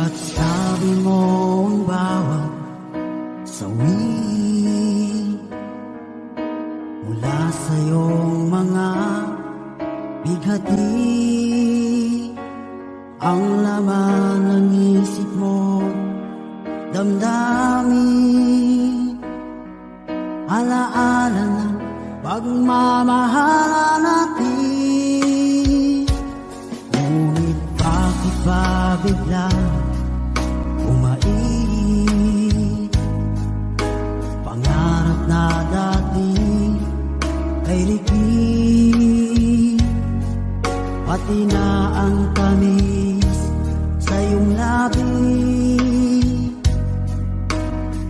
At sabi mo ang bawat sawi mula sa iyong mga bighati, ang laman ng isip mo, damdamin, alaala ng pagmamahalan natin. Ngunit bakit ba biglang umait? Pangarap na dati ay likid, pati na ang tamis sa iyong labi,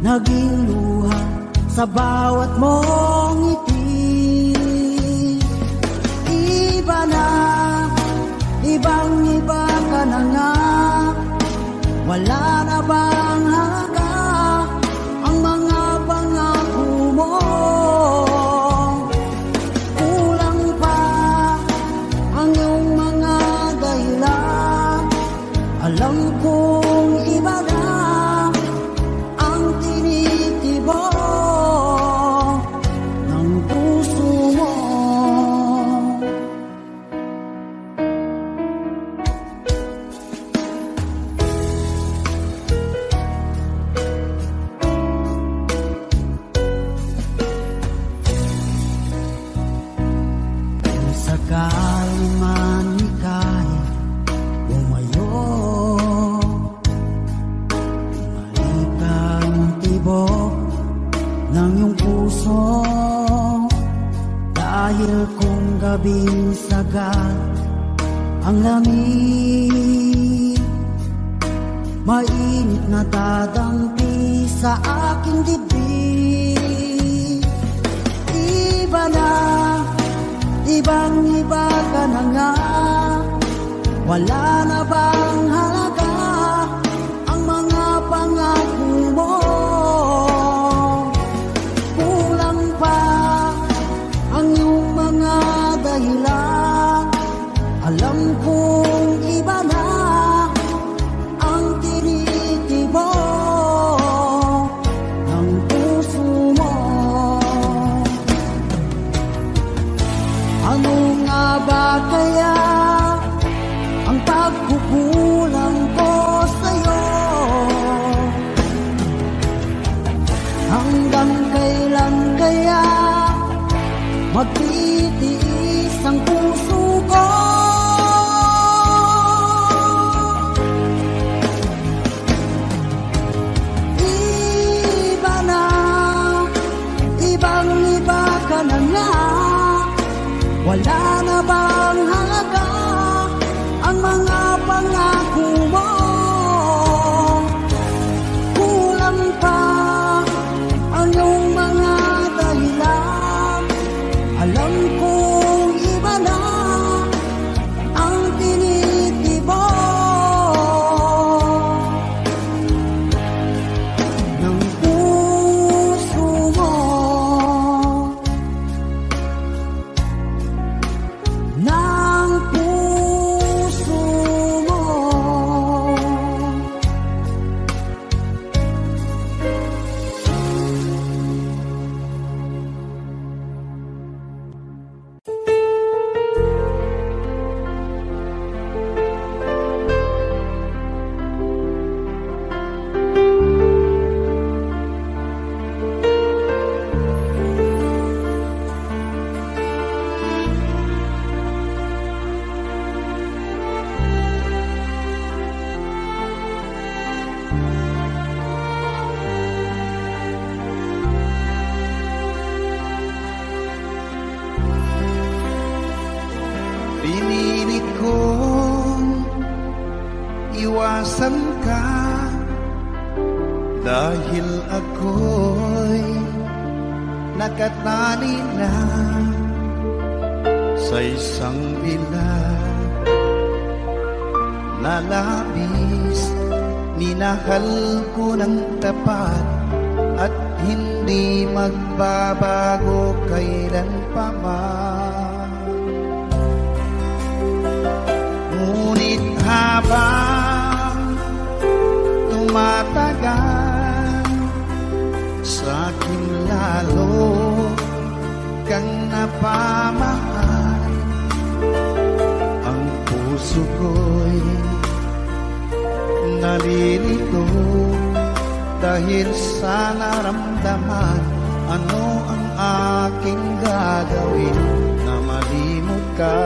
naging luha sa bawat mong ngiti. Iba na, ibang-iba ka na nga, wala na bang halaga ang mga pangako mo? Kulang pa ang iyong mga dahilan, alam kong iba na ang tinitibok ng puso mo. Kung sakali man ika'y umayo, malikang tibok ng iyong puso, dahil kung gabing sagat ang lamig, mainit na dadampi sa aking dibdib. Iba na, ibang-iba ka na nga, wala na bang halaga ang mga pangako mo? Kulang pa ang iyong mga dahilan, alam kong iba na ang tinitibok ng puso mo. Ano nga ba kaya ang pagkukulang ko sa'yo? Hanggang kailan kaya magtitiis ang puso ko? Iba na, ibang-iba ka na nga, wala na bang halaga ang mga pangako mo? Kulang pa ang iyong mga dahilan, alam kong iba na ang tinitibok ng puso mo. Ng puso mo. Pinilit kong iwasan ka dahil ako'y nakatali na sa isang bilag na labis. Minahal ko ng tapat at hindi magbabago kailan pa man. Ngunit habang nagmamahal, ang puso ko'y nalilito dahil sa naramdaman. Ano ang aking gagawin na malimot ka?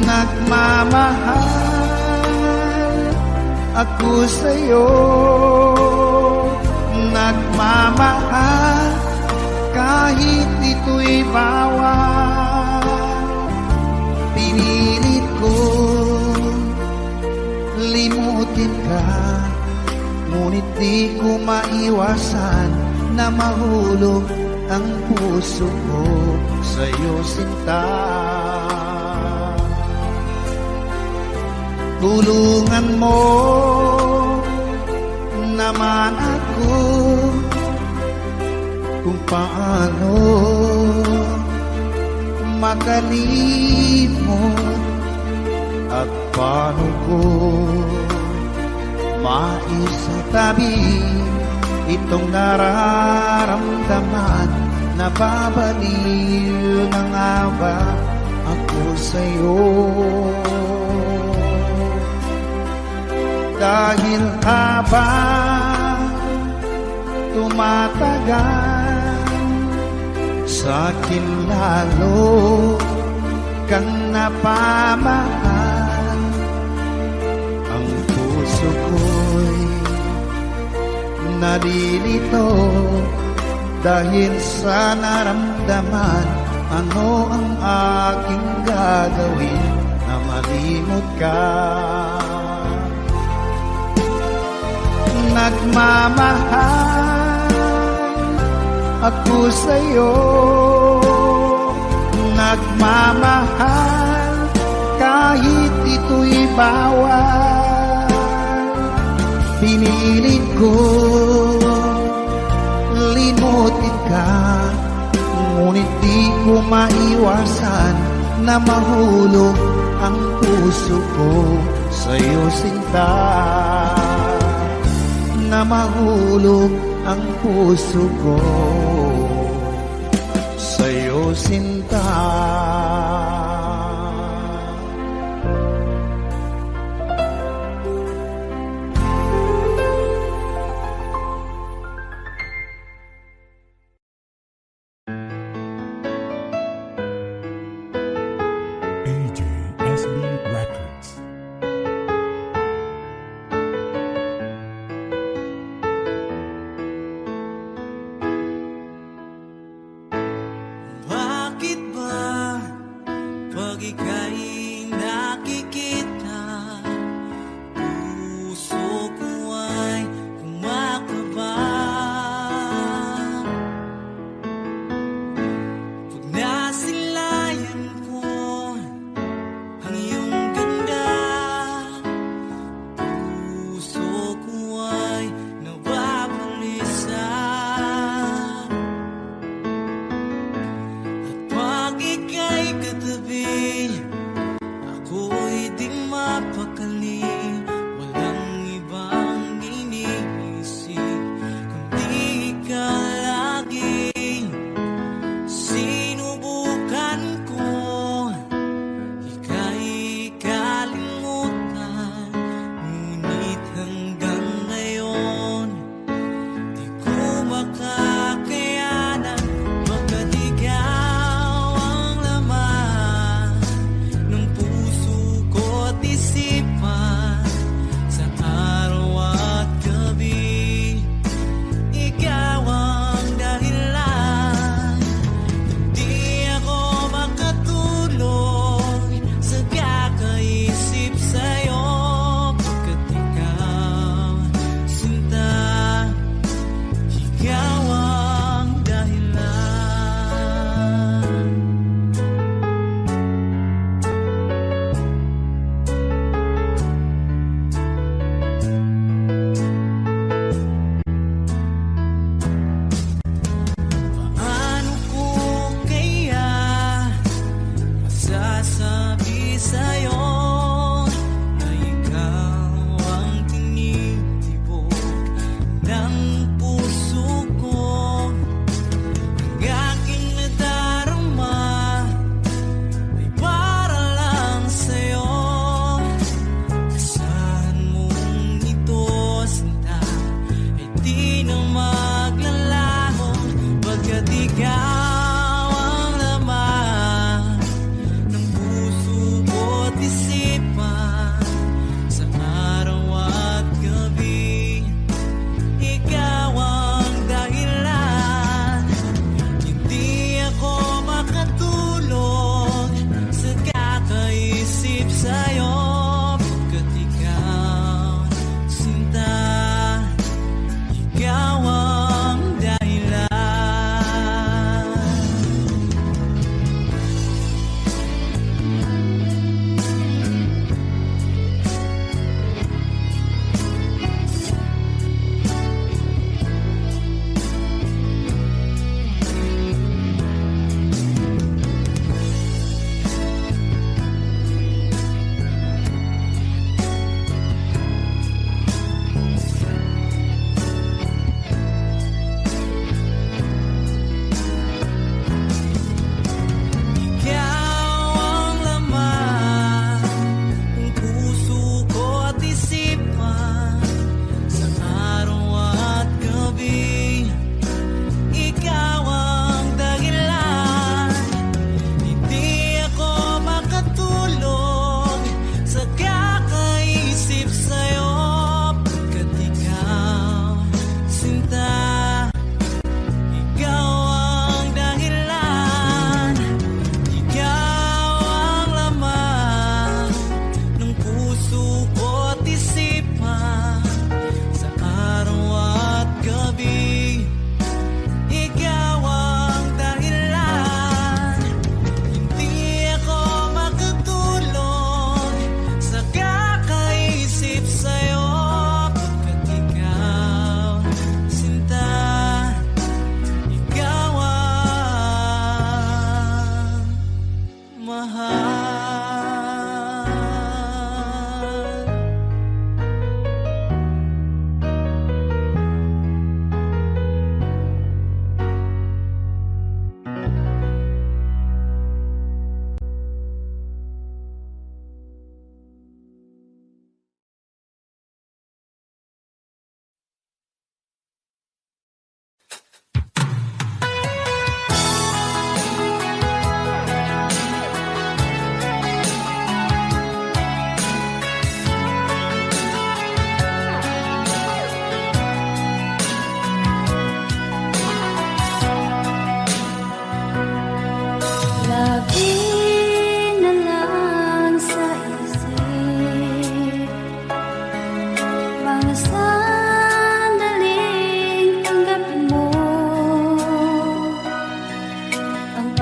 Nagmamahal ako sa'yo, nagmamahal kahit ito'y bawal. Pinilit ko limutin ka, ngunit di ko maiwasan na mahulog ang puso ko sa'yo, sinta. Tulungan mo naman ako kung paano makalimot at paano ko maisatabi itong nararamdaman. Nababaliw na nga ba ako sa'yo? Dahil habang tumatagal, sa'kin lalo kang napamahal. Ang puso ko'y nalilito dahil sa naramdaman. Ano ang aking gagawin na malimot ka? Nagmamahal ako sa'yo, nagmamahal kahit ito'y bawal. Pinilit ko limutin ka, ngunit di ko maiwasan na mahulog ang puso ko sa'yo, sinta. Na mahulog ang puso ko sa'yo, sinta. AJSB Records. Bakit ba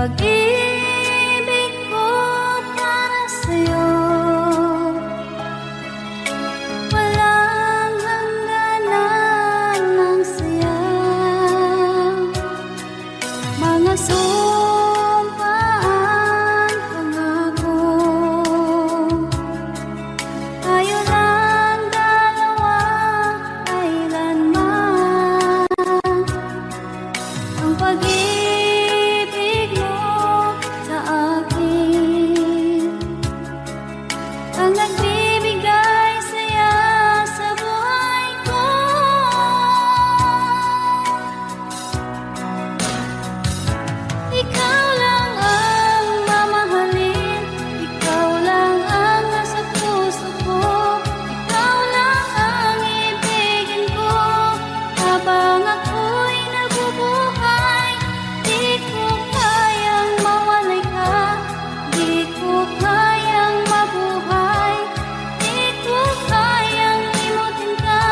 pag-ibig ko para sa'yo, walang hangganan ng saya. Mga sumpaan, pangako, tayo lang dalawa kailanman. Ang pag-ibig mo sa akin ang nagbibigay saya sa buhay ko. Ikaw lang ang mamahalin, ikaw lang ang nasa puso ko, ikaw lang ang ibigin ko habang ako'y nabubuhay. Di ko kayang mawalay ka, di ko kayang mabuhay, di ko kayang limutin ka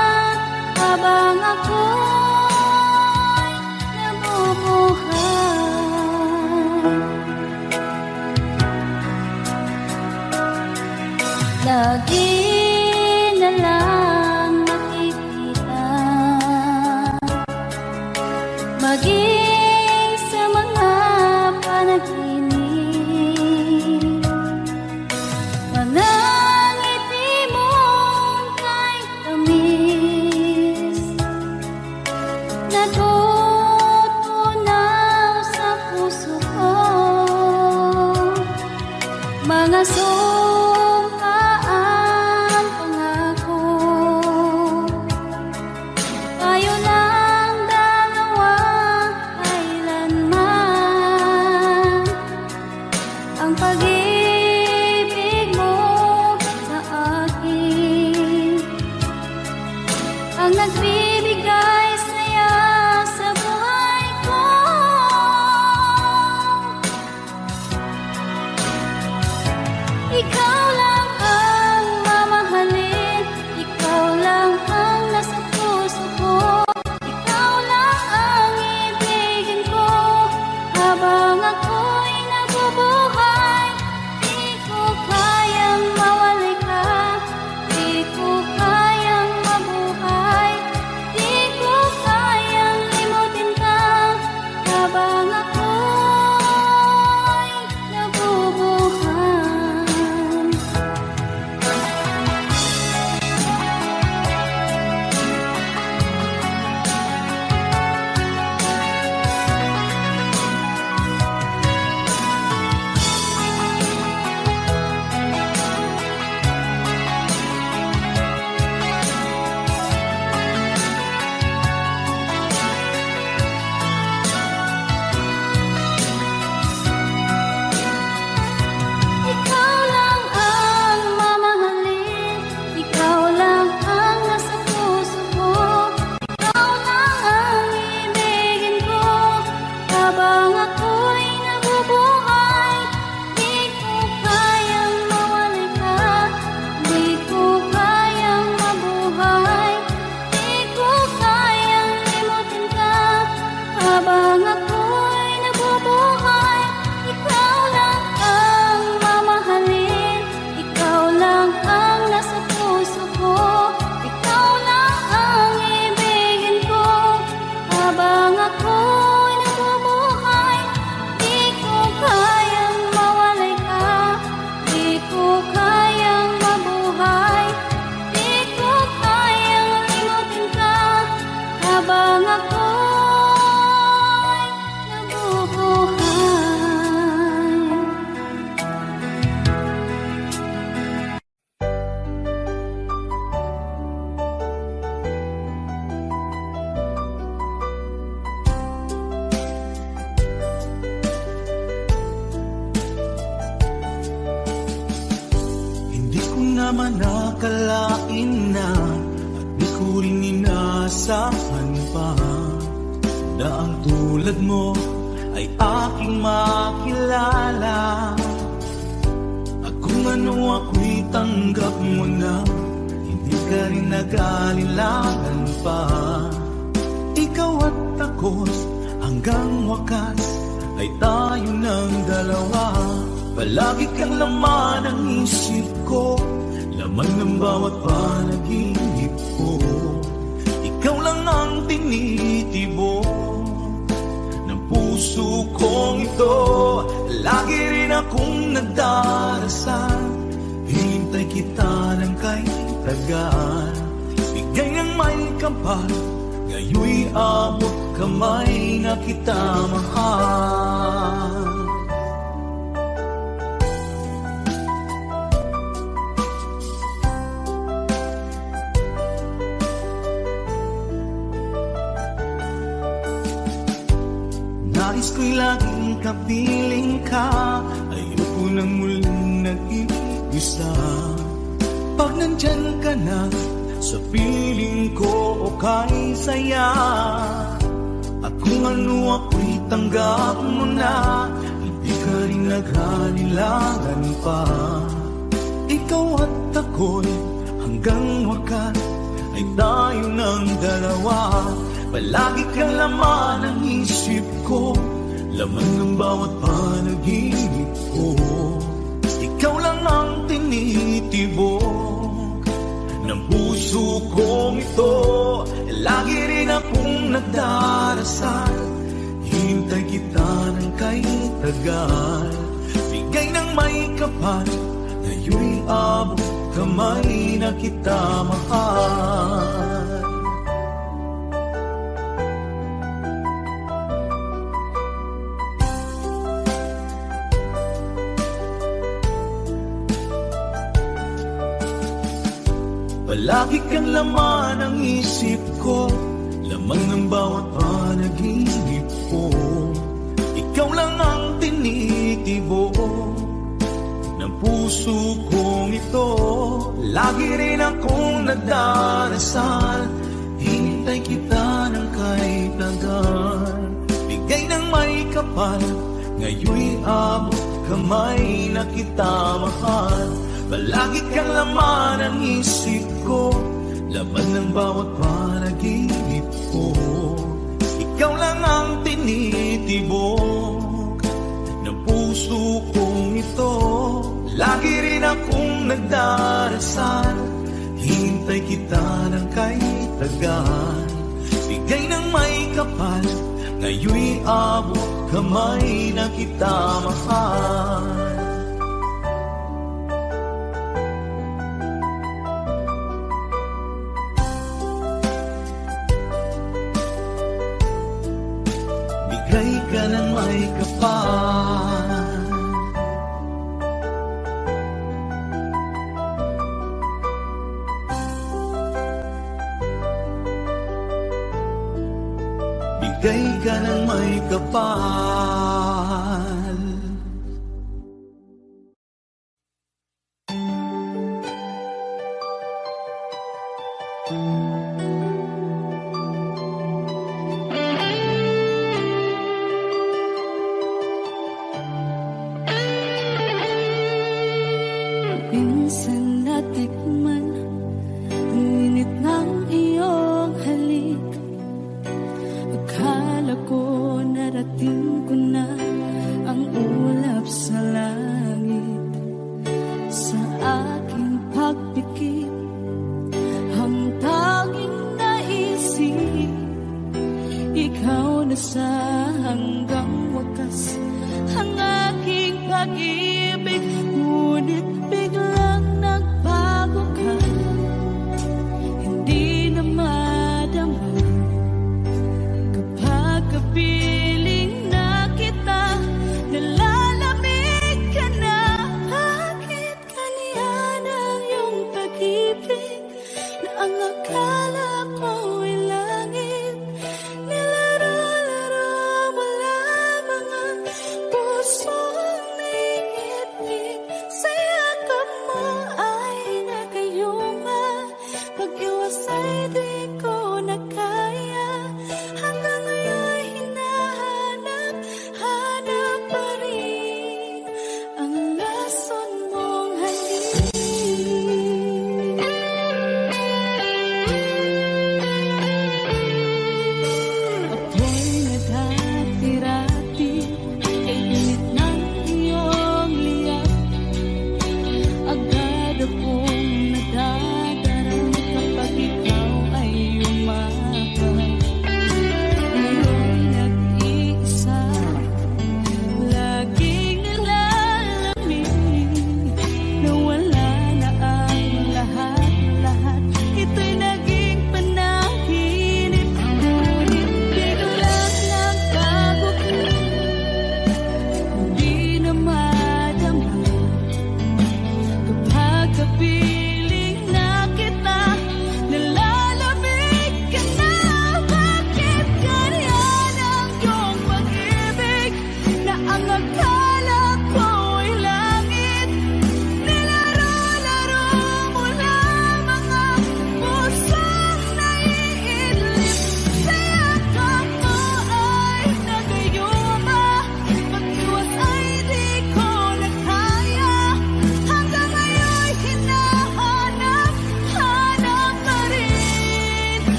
habang ako'y nabubuhay. Lagi na lang nakikita, maging sa mga panaginip, mga ngiti mong kay tamis, natutunaw sa puso ko. Mga sumpaan, pangako, tayo lang dalawa kailanman. Ang pag-ibig mo sa akin ang nagbibigay saya sa buhay ko. Ikaw lang ang mamahalin, ikaw lang ang nasa puso ko, ikaw lang ang ibigin ko habang ako'y nabubuhay. Di ko kayang mawalay ka, di ko kayang mabuhay, di ko kayang limutin ka habang ako'y nabubuhay. Ikaw lang ang mamahalin, ikaw lang ang nasa puso ko, ikaw lang ang ibigin ko habang ako'y nabubuhay. Di ko kayang mawalay ka, di ko kayang mabuhay, di ko kayang limutin ka habang ako'y nabubuhay. Ikaw lang ang mamahalin, ikaw lang ang nasa puso ko, ikaw lang ang ibigin ko habang ako'y nabubuhay. Di ko kayang mawalay ka, di ko kayang mabuhay, di ko kayang limutin ka habang ako'y nabubuhay. Hindi ko naman nakalain na at di ko rin inaasahan pa na ang tulad mo ay aking makilala. At kung ano ako'y tanggap mo na, hindi ka rin nag-alilangan pa. Ikaw at ako's hanggang wakas ay tayo ng dalawa. Palagi kang laman ng isip ko, laman ng bawat panaginip ko. Ikaw lang ang tinitibo ng puso kong ito. Lagi rin akong nagdarasal, hintay kita ng kay tagal. Bigay ng may kapal, ngayoy abot kamay na kita mahal. Nais ko'y laging kapiling ka, ayoko nang muling nag-iisa. Pag nandyan ka na, sa piling ko okay saya. At kung ano ako'y tanggap mo na, hindi ka rin naghalilangan pa. Ikaw at ako'y hanggang wakas ay tayo ng dalawa. Palagi kang laman ng isip ko, laman ng bawat panaginip ko. Ikaw lang ang tinitibok ng puso kong ito. Lagi rin akong nagdarasal, hintay kita ng kay tagal. Bigay ng may kapal, ngayoy abot kamay na kita mahal. Palagi kang laman ng isip ko, laman ng bawat panaginip ko. Ikaw lang ang tinitibo ng puso kong ito. Lagi rin akong nagdarasal, hintay kita ng kay tagal. Bigay ng may kapal, ngayoy abot kamay na kita mahal. Palagi kang laman ng isip ko, laman ng bawat panaginip ko. Ikaw lang ang tinitibok ng puso kong ito. Lagi rin akong nagdarasal, hintay kita ng kay tagal. Bigay ng may kapal, ngayoy abot kamay na kita mahal. Bigay ka ng may kapal, bigay ka ng may kapal. Minsan natikman ang init ng iyong halik. Akala ko narating ko na ang ulap sa langit. Sa aking pagpikit, ang tanging naisip, ikaw na sa hanggang wakas ang aking pag-ibig. Ngunit biglang nagbago ka, hindi na madama. Kapag kapiling na kita, nalalamig ka na. Bakit kaniyan ang iyong pag-ibig na ang akala ko'y langit? Nilaro-laro mo lamang ang pusong may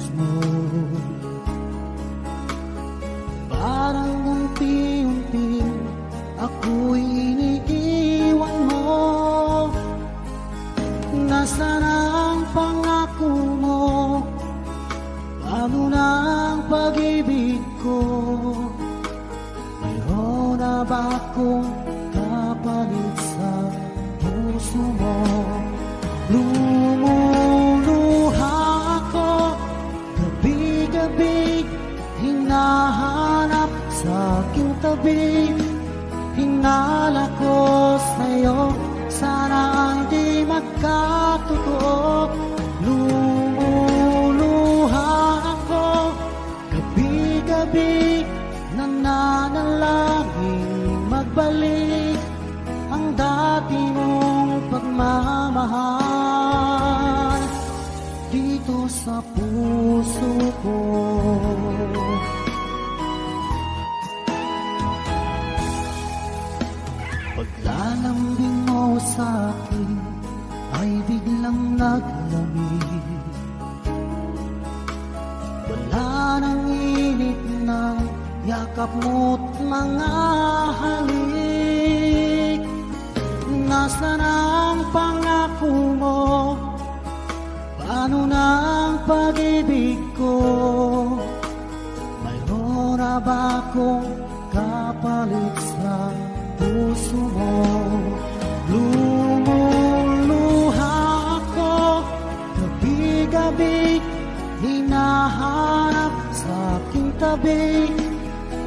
kilos mo. Parang unti-unti ako'y iniiwan mo. Nasaan ang pangako mo? Paano na ang pag-ibig ko? Mayroon na ba akong kapalit sa puso mo? Lumuluha ako gabi-gabi, hinahanap sa aking tabi. Hinala ko sa'yo, sana hindi magkatotoo. Lumuluha ako gabi-gabi, nananalangin magbalik ang dati mong pagmamahal dito sa puso ko. Paglalambing mo sa akin ay biglang naglamig. Wala nang init na yakap mo't mga halik. Nasaan ang pangako mo? Paano na ang pag-ibig ko? Mayroon na ba akong kapalit sa puso mo? Lumuluha ako gabi-gabi, hinahanap sa aking tabi.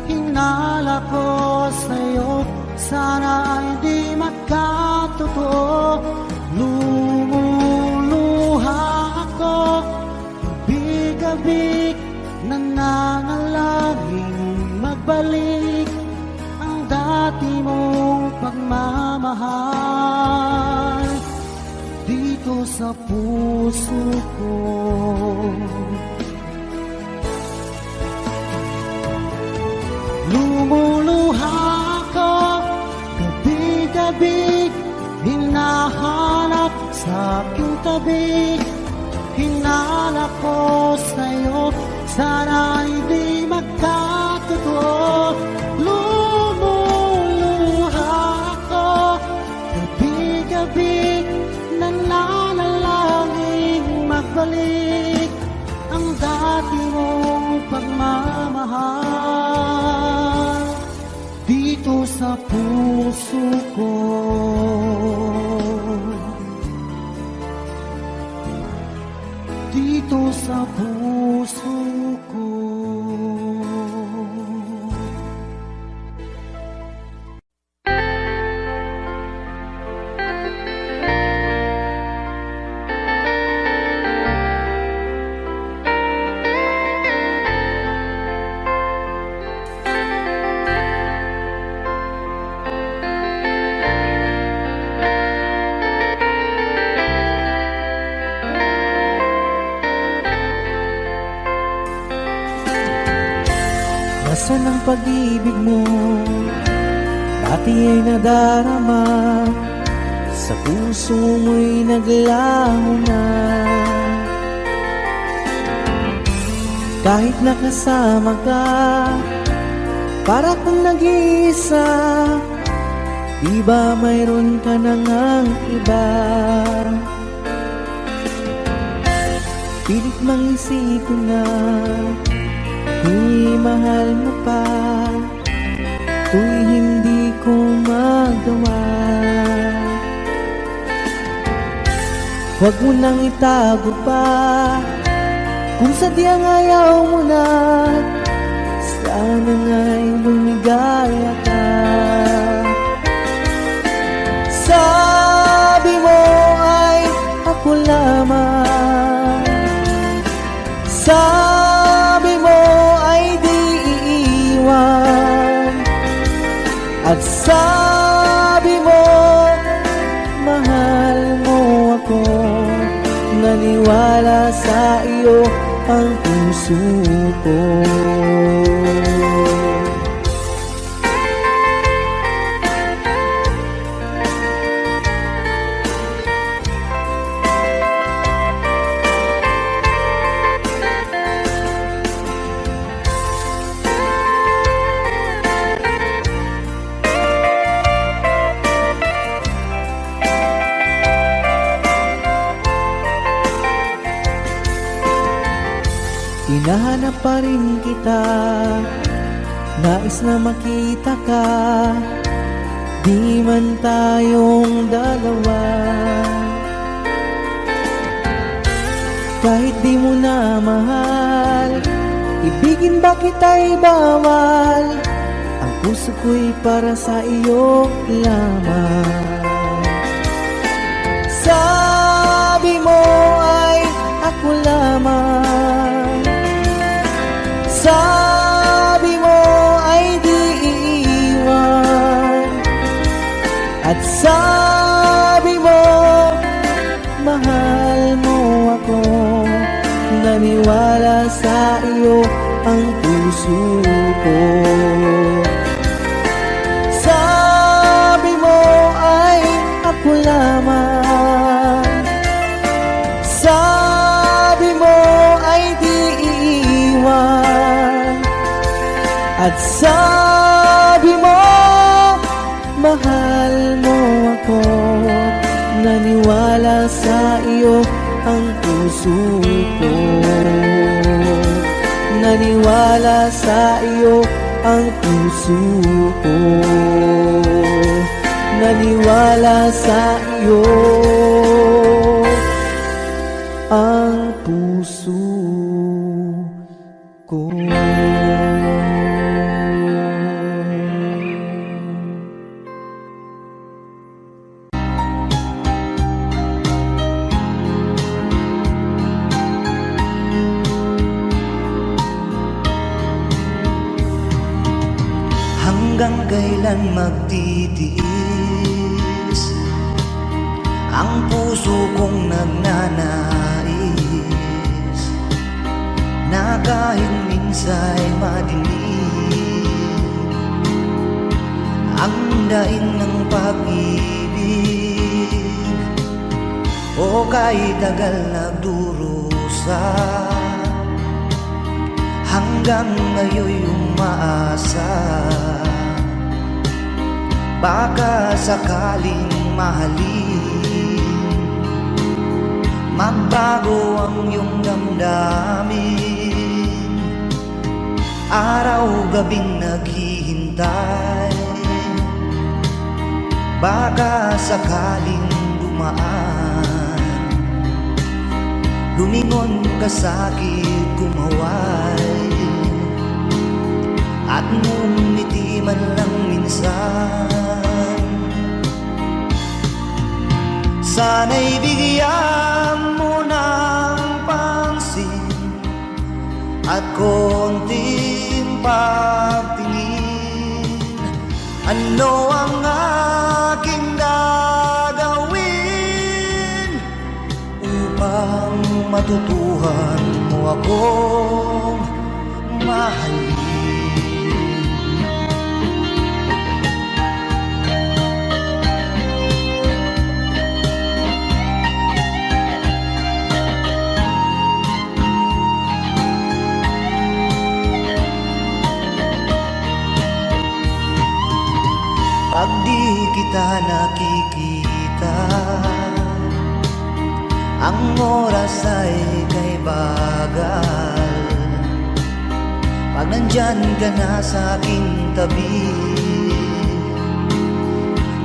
Hinala ko sa'yo, sana hindi magkatotoo. Lumuluha ako gabi-gabi, nananalangin magbalik ang dati mong pagmamahal dito sa puso ko. Lumuluha ako gabi-gabi, hinahanap sa aking tabi. Hinala ko sa'yo, sana hindi magkatotoo. Lumuluha ako gabi-gabi, nananalangin magbalik ang dati mong pagmamahal dito sa puso ko. Dito sa puso ko. Nasaan ang pag-ibig mo? Dati ay nadarama, sa puso mo'y naglaho na. Kahit nakasama ka, para kang nag-iisa. Di ba mayroon ka na ngang iba? Pilit mang isipin na kung mahal mo pa, to'y hindi ko magawa. Huwag mo nang itago pa, kung sadyang ayaw mo na, sana nga'y lumigaya ka. Sabi mo ay ako lamang, sabi mo ay di iiwan, at sabi mo mahal mo ako. Naniwala sa iyo ang puso ko. hinahanap pa rin kita. Nais na makita ka, di man tayong dalawa. Kahit di mo na mahal, ibigin ba kita'y bawal? Ang puso ko'y para sa iyo lamang. Sabi mo ay ako lamang, sabi mo ay di iiwan, at sabi mo mahal mo ako. Naniwala sa iyo ang puso ko. Sabi mo ay ako lamang, sabi mo ay di iiwan, at sabi mo mahal mo ako. Naniwala sa iyo ang puso ko. Naniwala sa iyo ang puso ko. Naniwala sa iyo ang puso ko. Hanggang kailan magtitiis ang puso kong nagnanais na kahit minsa'y madilim ang daing ng pag-ibig, o kahit tagal nagdurusa, hanggang ngayon'y umaasa. Baka sakaling mahalin, magbago ang iyong damdamin. Araw-gabing naghihintay, baka sakaling dumaan, lumingon ka sa'kin, kumaway, at ngumiti man lang minsan. Sana'y bigyan mo ng pansin at konting pagtingin. Ano ang aking gagawin upang matutuhan mo akong mahalin? Pag di kita nakikita, ang oras ay kay bagal. Pag nandyan ka na sa aking tabi,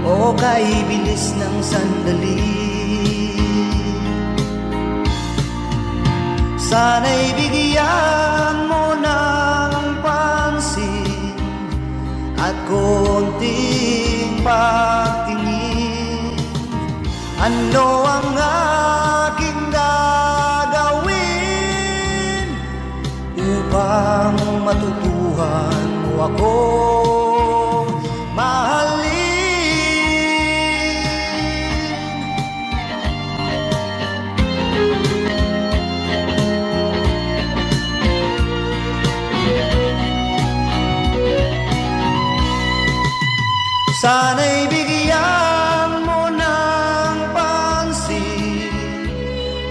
o kay bilis ng sandali, sana'y bigyan mo ng pansin at konting pagtingin. Ano ang aking gagawin upang matutuhan mo akong mahalin? Sana'y bigyan mo ng pansin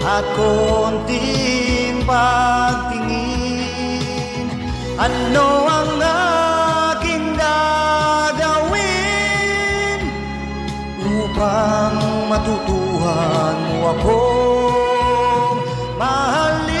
at konting pagtingin. Ano ang aking gagawin upang matutuhan mo akong mahalin?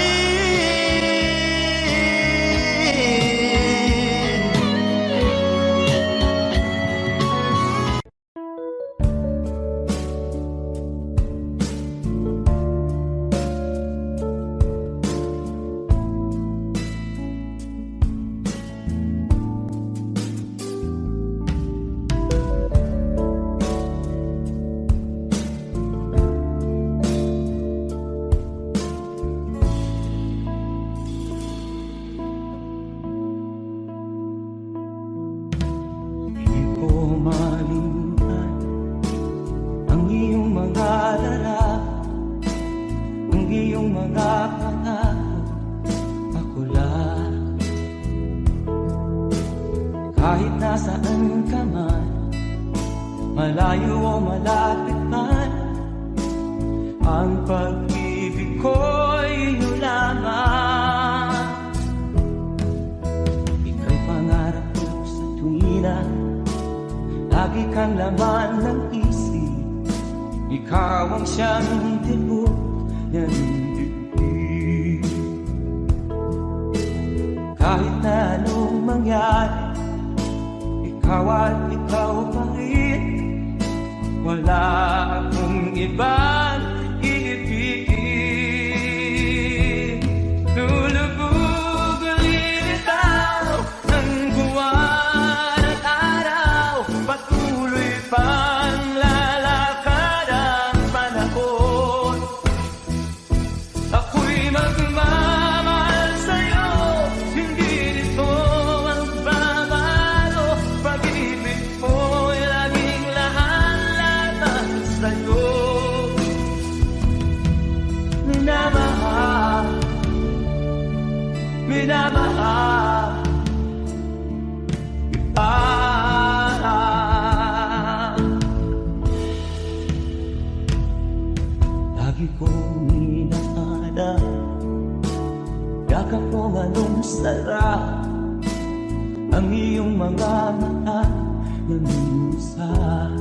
nasaan ka man, malayo o malapit man, ang pag-ibig ko'y iyong lamang. Ika'y pangarap ko sa tuwina, lagi kang laman ng isip. Ikaw ang siyang tibok ng dibdib. Kahit na anong mangyari, ikaw at ikaw pa rin. Wala akong ibang iibigin. Lulubog ang lilitaw ng buwan at araw, patuloy pang lalakad ang panahon. Ako'y magmamahal sa'yo, hindi nito magbabago. Pag-ibig ko'y laging lahat sa'yo. Minamahal, minamahal kita. Lagi kong inaalala, yakap mong anong sarap, ang iyong mga mata na minsan.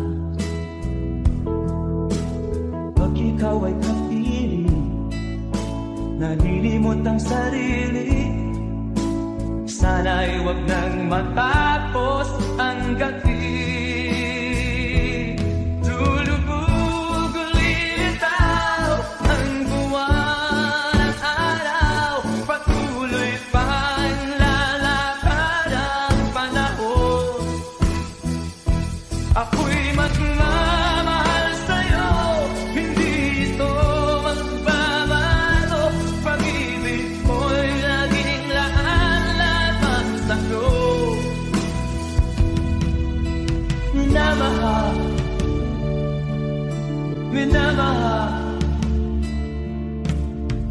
Pag ikaw ay kapiling, nalilimot ang sarili. Sana'y wag nang matapos ang gabi. Lulubog ang lilitaw ang buwan at araw, patuloy pang lalakad ang panahon. Ako'y magmamahal sa'yo, hindi ito magbabago. Pag-ibig ko'y laging lahat sa'yo. Minamahal, minamahal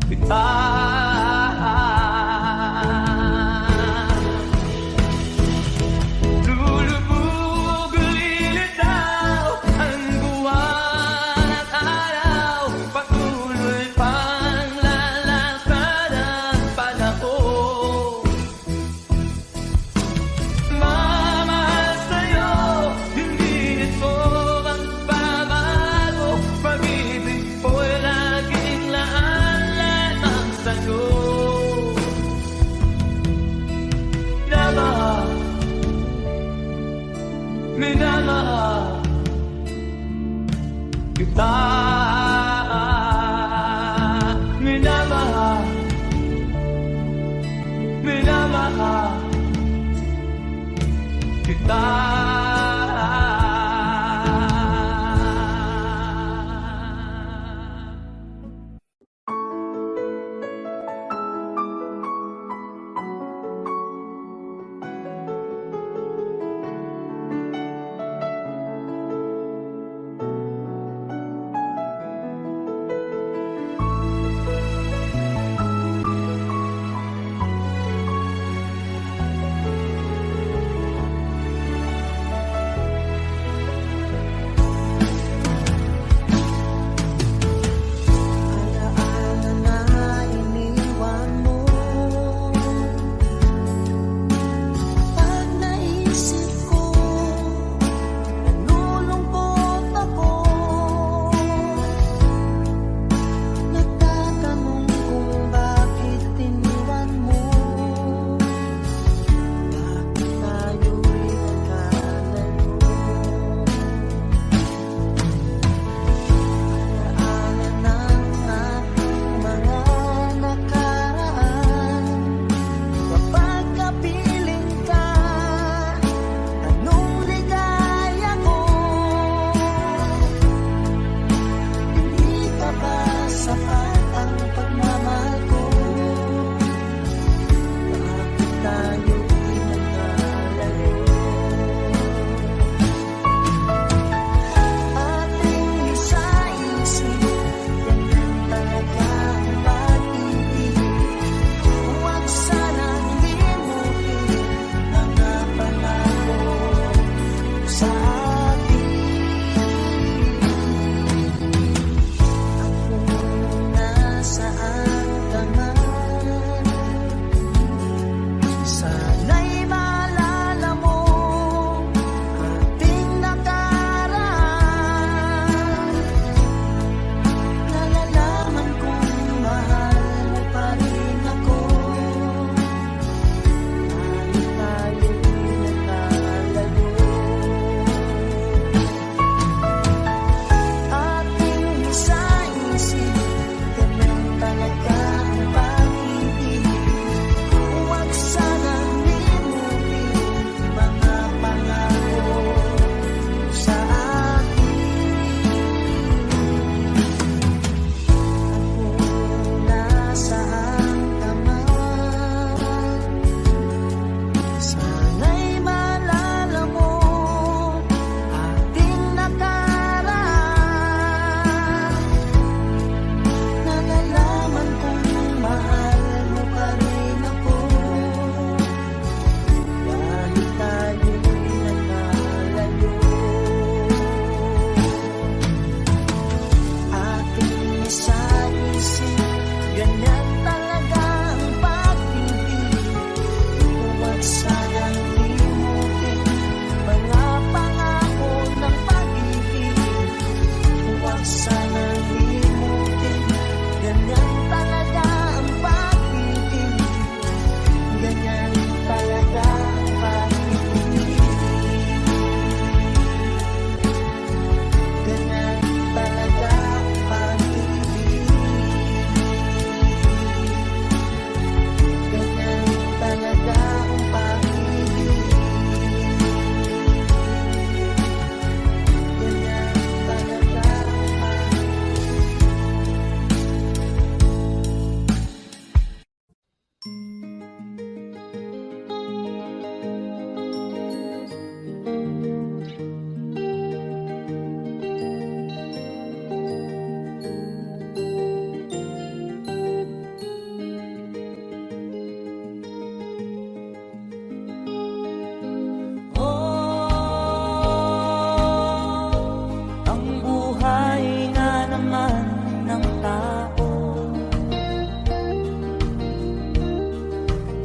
kita. Lulubog ang lilitaw ang buwan at araw, patuloy pang lalakad ang panahon. Mamahal sa'yo, hindi nito magbabago. Pag-ibig ko'y laging lahat sa'yo. Minamahal, minamahal kita. Minamahal, minamahal kita.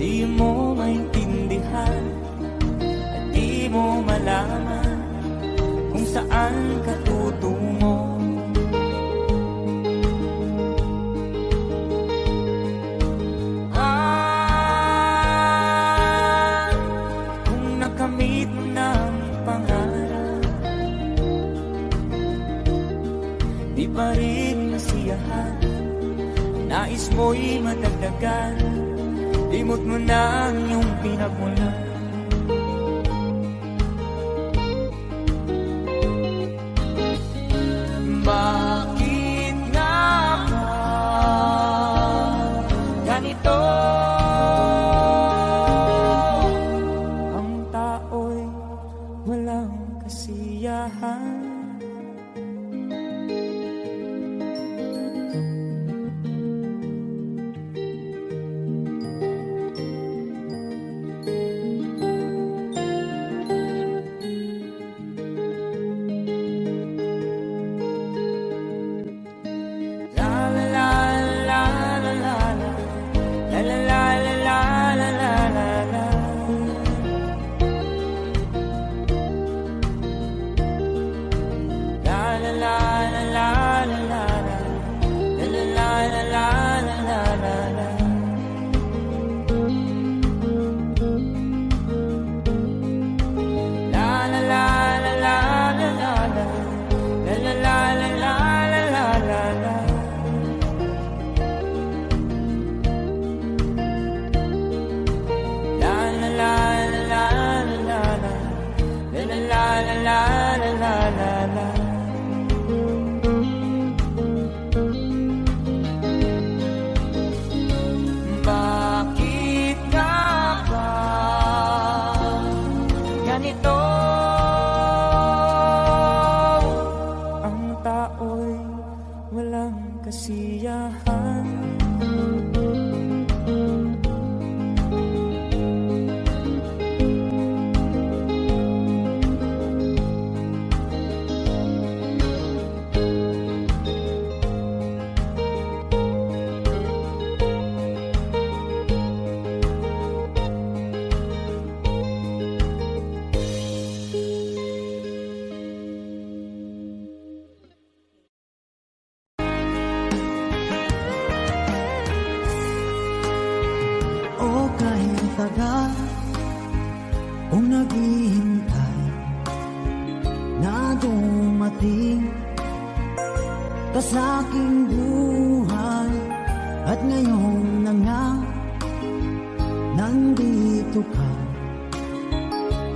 di mo maintindihan at di mo malaman kung saan ka tutungo. Kung nakamit mo ng pangarap, di pa rin nasiyahan, nais mo'y madagdagan, limot mo na ang iyong pinagmulan. Bakit nga ba ganito? Ang tao'y walang kasiyahan. Bakit nga ba ganito? Ang tao'y walang kasiyahan. O kahit tagal kung naghihintay na dumating ka sa aking buhay, at ngayon na nga nandito ka.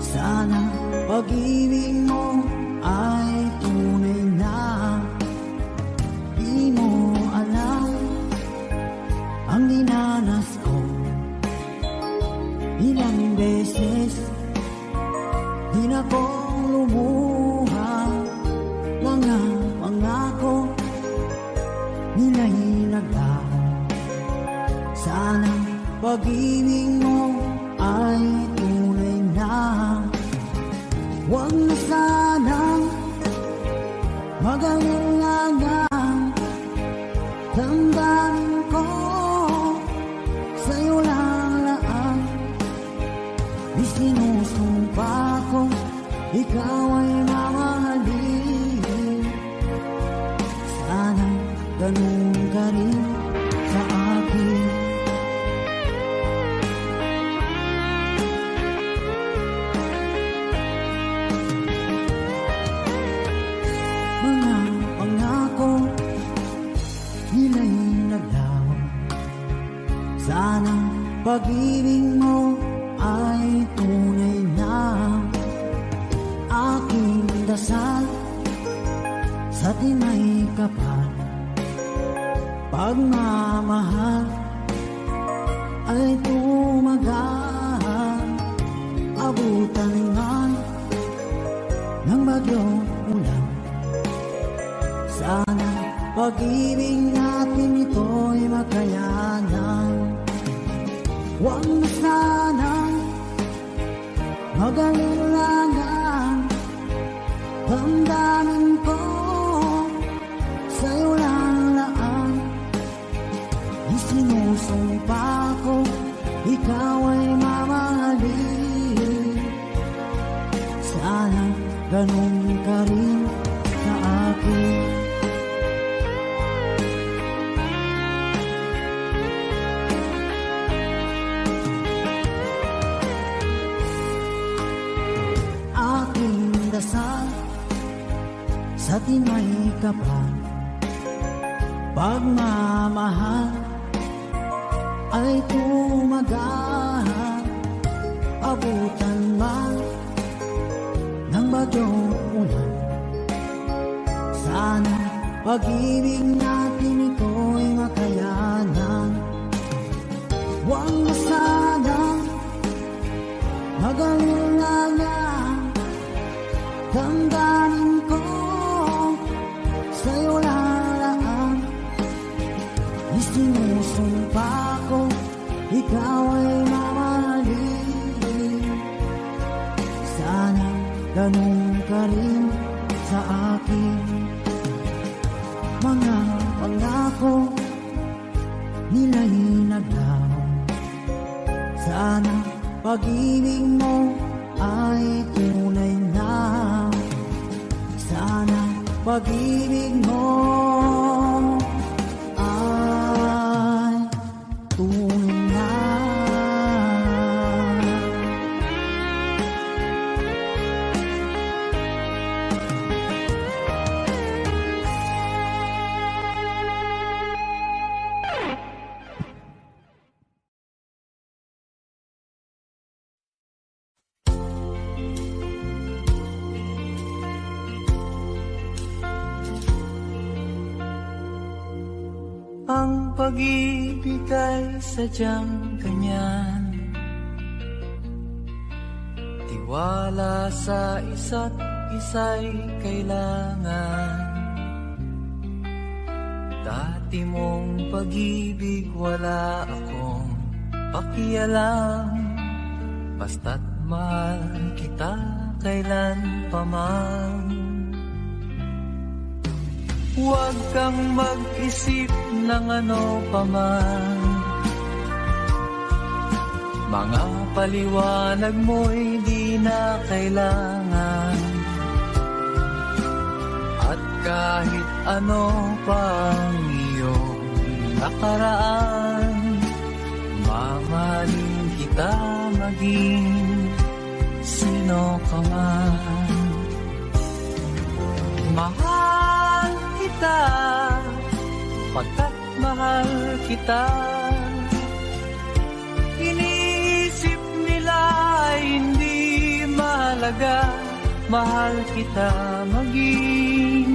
Sana pag-ibig mo ay tunay na. Di mo alam ang dinanas ko, ilang beses din akong lumuha. Mga pangako nila'y naglaho. Sana pag-ibig mo ay tunay na. Huwag na sanang mag-alinlangan. Damdamin ko sa'yo lang laan. Isinusumpa ko ikaw ay mamahalin. Sana ganun ka rin sa akin. Mga pangako nila'y naglaho. Sana pag-ibig mo ay tunay na. Aking dasal sa tinay kapal, pagmamahal ay tumagal. Abutan nga ng bagyong ulan. Sana pag-ibig natin ito'y makayanan. Huwag na sanang mag-alinlangan. Damdamin ko sa'yo lang laan. Isinusumpa ko ikaw ganun ka rin sa akin. Aking dasal sa tinay kapal, pagmamahal ay tumagal, abutan man ng bagyong ulan. Sana pag-ibig natin ito'y makayanan. Huwag masadang mag-alala, damdamin ko sa'yo lalaan. Isinusumpa ko, ikaw ay mamahalin. Sana ganun ka rin sa akin. Mga pangako nila'y naglaho. Sana pag-ibig mo ay tunay na. Sana pag-ibig mo ay tunay na. Ang pag-ibig ay sadyang ganyan, tiwala sa isa't isa'y kailangan. Dati mong pag-ibig wala akong pakialam, basta't mahal kita kailan pa man. Huwag kang mag-isip ng ano pa man, mga paliwanag mo'y di na kailangan. At kahit ano pang iyong nakaraan, mamahalin kita maging sino ka man. Mahal kita, pagkat mahal kita. Iniisip nila hindi mahalaga, mahal kita maging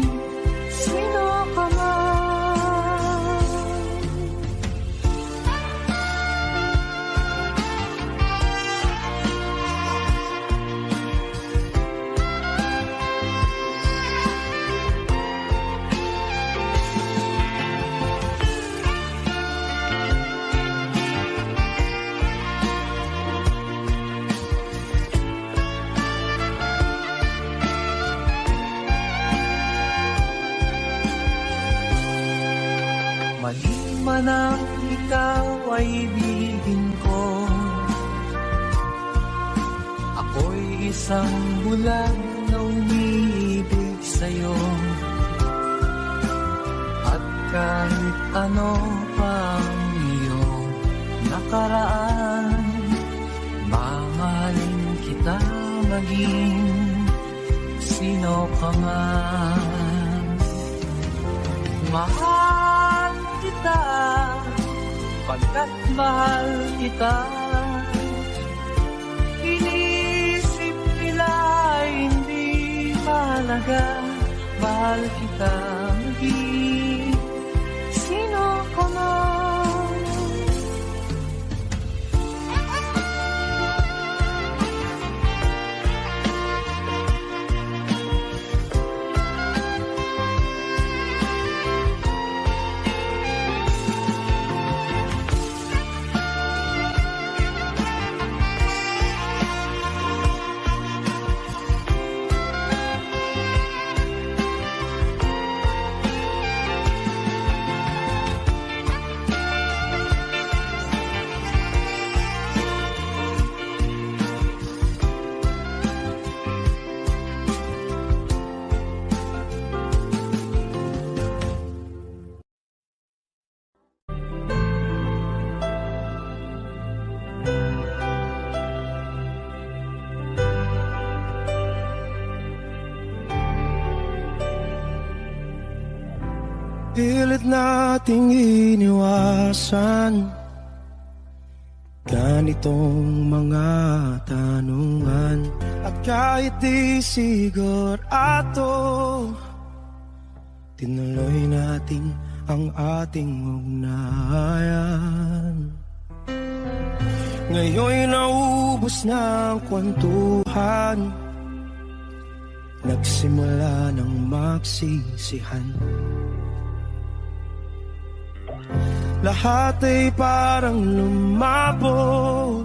sino ka man. Mali man ang ikaw ay ibigin ko, ako'y isang bulag na umiibig sa'yo. At kahit ano pang iyong nakaraan, mamahalin kita maging sino ka man. Mahal kita, pagkat mahal kita. Inisip nila hindi mahalaga, mahal kita maging sino ka man. Pilit nating iniwasan ganitong mga tanungan. At kahit di sigurado, tinuloy natin ang ating ugnayan. Ngayon'y naubos na ang kwentuhan, nagsimula ng magsisihan. Lahat ay parang lumabo,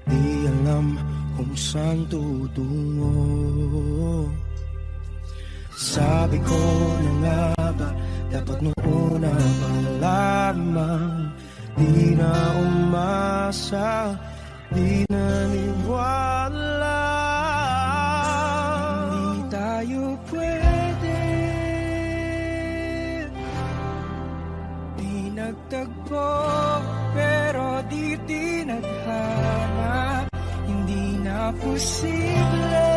di alam kung saan tutungo. Sabi ko na nga ba, dapat nung una pa lamang, di na umasa, di naniwala. Hindi tayo pwede, di nagtagpo, pero di tinadhana. Hindi na posible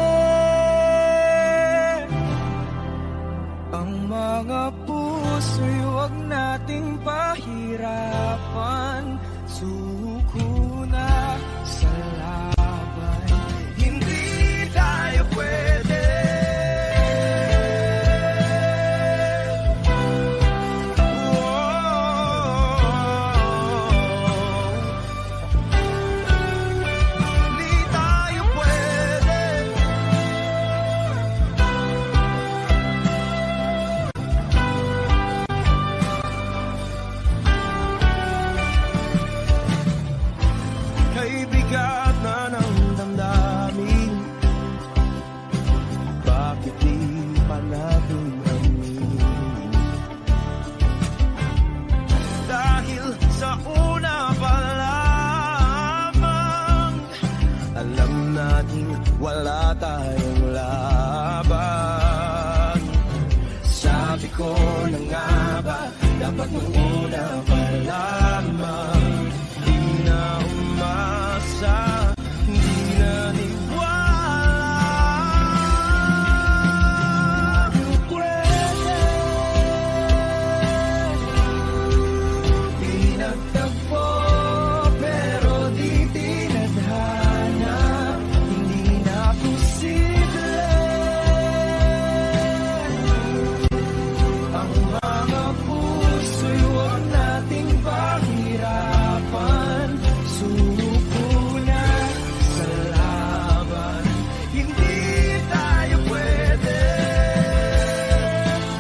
ang mga puso'y huwag nating pahirapan. Suko na sa laban, hindi tayo pwede. Wala tayong laban. Sabi ko na nga ba, dapat nung una pa lamang, di na umasa, di na niwala. Pwede, di nagtagpo, pero di tinadhana. Ang mga puso'y huwag nating pahirapan. Suko na sa laban, hindi tayo pwede.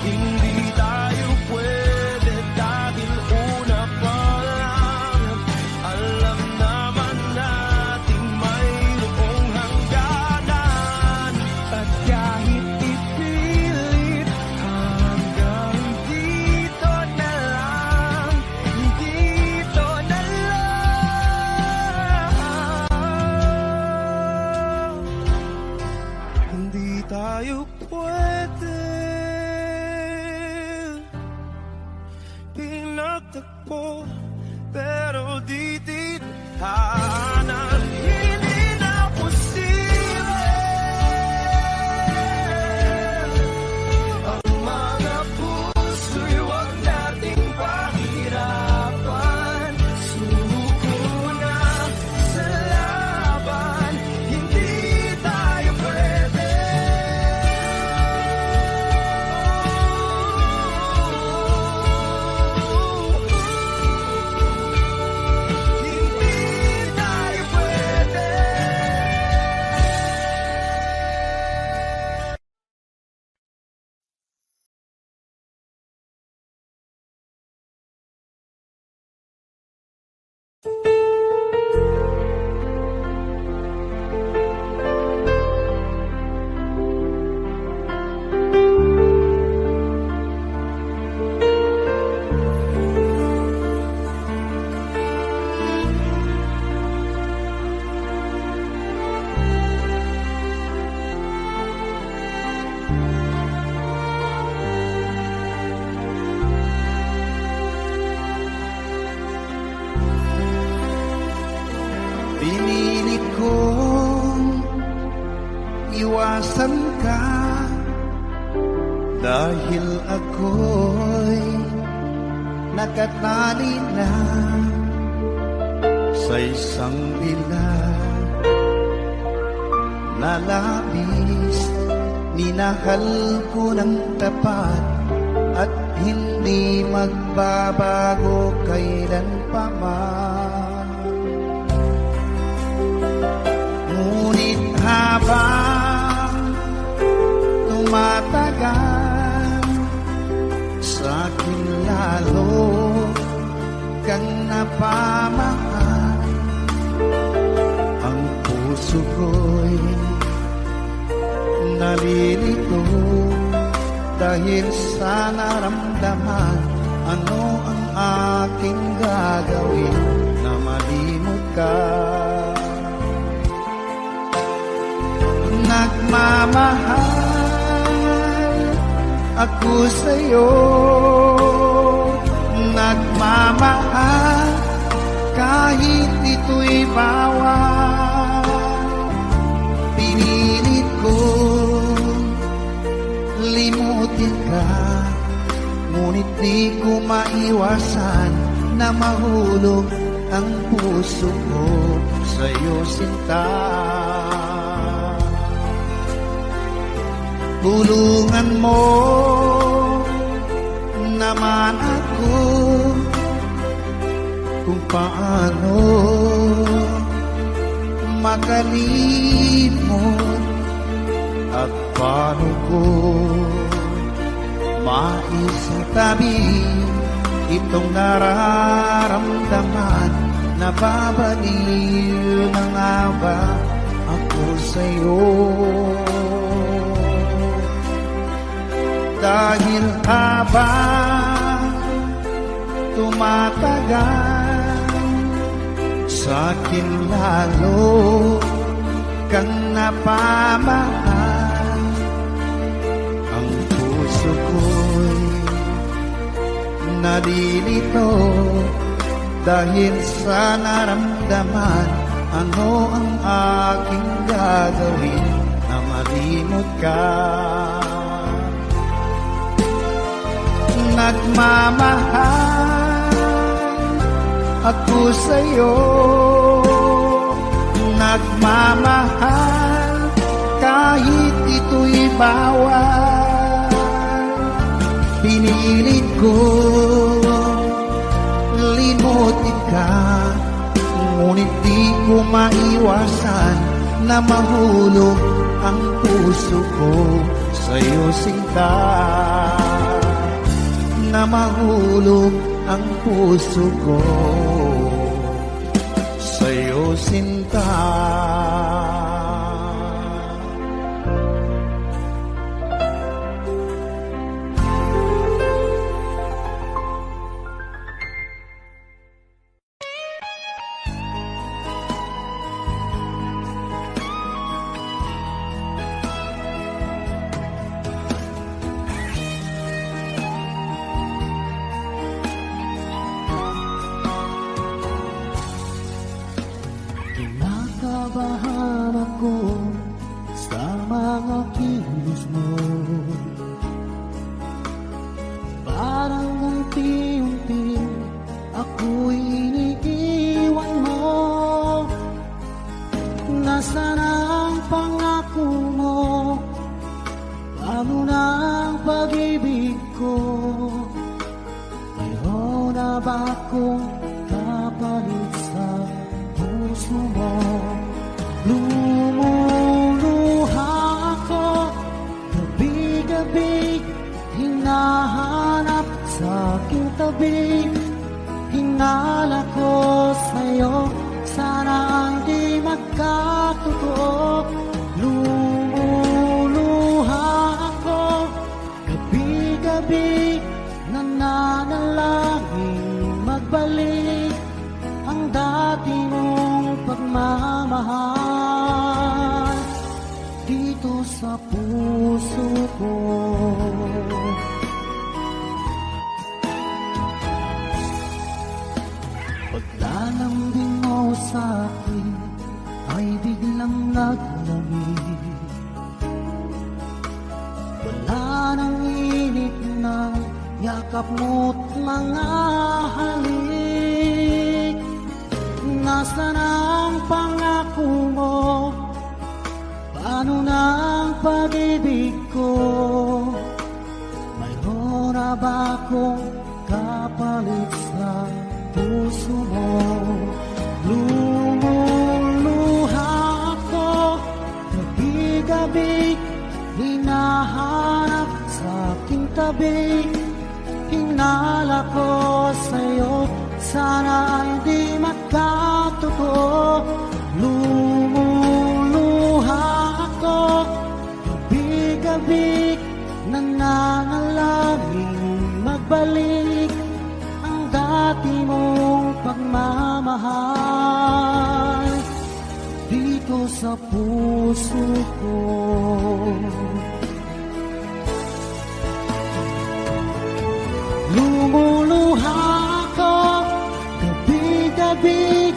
Hindi tayo pwede dahil una pa lang, alam naman natin mayroong hangganan. At kahit ipilit hanggang dito na lang, dito na lang, hindi tayo pwede. Pinagtagpo, pero di tinadhana. Hindi na posible ang mga puso'y huwag nating pahirapan. Suko na sa laban, hindi tayo pwede. Hindi Pinilit kong iwasan ka dahil ako'y nakatali na sa isang dilag na labis. Minahal ko ng tapat at hindi magbabago kailan pa man. Ngunit habang tumatagal, sa'kin lalo kang napamahal. Ang puso ko'y nalilito dahil sa naramdaman. Ano ang aking gagawin na malimot ka? Nagmamahal ako sa'yo, nagmamahal kahit ito'y bawal. Pinilit ko limutin ka, ngunit di ko maiwasan na mahulog ang puso ko sa'yo, sinta. Tulungan mo naman ako kung paano makalimot at paano ko maisitabi itong nararamdaman. Nababaliw na nga ba ako sa'yo? Dahil habang tumatagal, sa'kin lalo kang napamahal. Ang puso ko'y nalilito dahil sa naramdaman. Ano ang aking gagawin na malimot ka? Nagmamahal ako sa'yo, nagmamahal kahit ito'y bawal. Pinilit ko limutin ka, ngunit di ko maiwasan na mahulog ang puso ko sa'yo, sinta. Na mahulog ang puso ko sa'yo, sinta. Kinakabahan ako sa mga kilos mo, parang unti-unti ako'y iniiwan mo. Nasaan ang pangako mo? Paano na ang pag-ibig ko? Mayroon na ba akong kapalit sa puso mo? Lumuluha ako gabi-gabi, hinahanap sa aking tabi. Hinala ko sa'yo, sana hindi magkatotoo. Lumuluha ako gabi-gabi, nananalangin magbalik ang dati mong pagmamahal dito sa puso ko. Paglalambing mo sa'kin, naglamig. Wala nang init ng yakap mo't mga halik. Nasaan ang pangako mo? Paano na ang pag-ibig ko? Mayroon na ba akong kapalit sa puso mo? Lumuluha ako gabi-gabi, hinahanap sa aking tabi. Hinala ko sa'yo, sana hindi magkatotoo. Lumuluha ako gabi-gabi, nananalangin magbalik ang dati mong pagmamahal dito sa puso ko. Lumuluha ako gabi-gabi,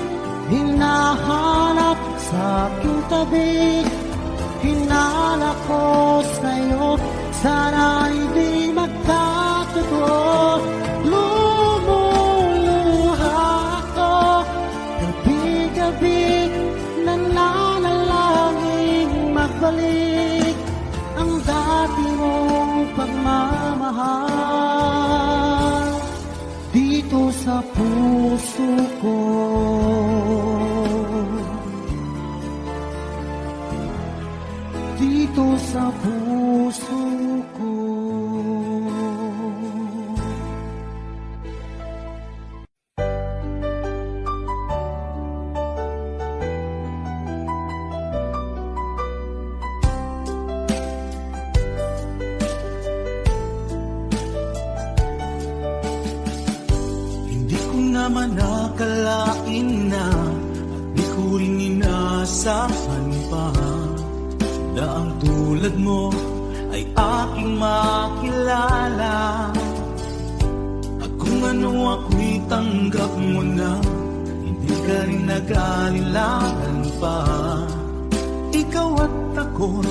hinahanap sa aking tabi. Hinala ko sa'yo, sana hindi magkatotoo. Lumuluha ako gabi-gabi, nananalangin magbalik ang dati mong pagmamahal dito sa puso ko. Dito sa puso ko. Hindi ko naman nakalain na at di ko rin inaasahan pa na ang tulad mo ay aking makilala. At kung ano ako'y tanggap mo na, hindi ka rin nag-aalilangan pa. Ikaw at ako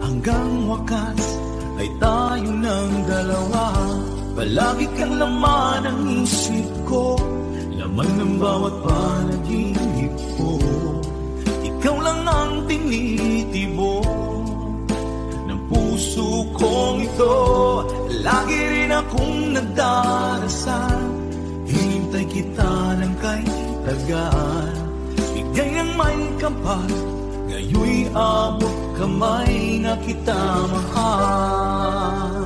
hanggang wakas ay tayo ng dalawa. Palagi kang laman ng isip ko, laman ng bawat panaginip ko. Ikaw lang ang tinitibok ng puso kong ito. Lagi rin akong nagdarasal, hinintay kita ng kay tagal. Bigay ng may kapal, ngayoy abot kamay na kita mahal.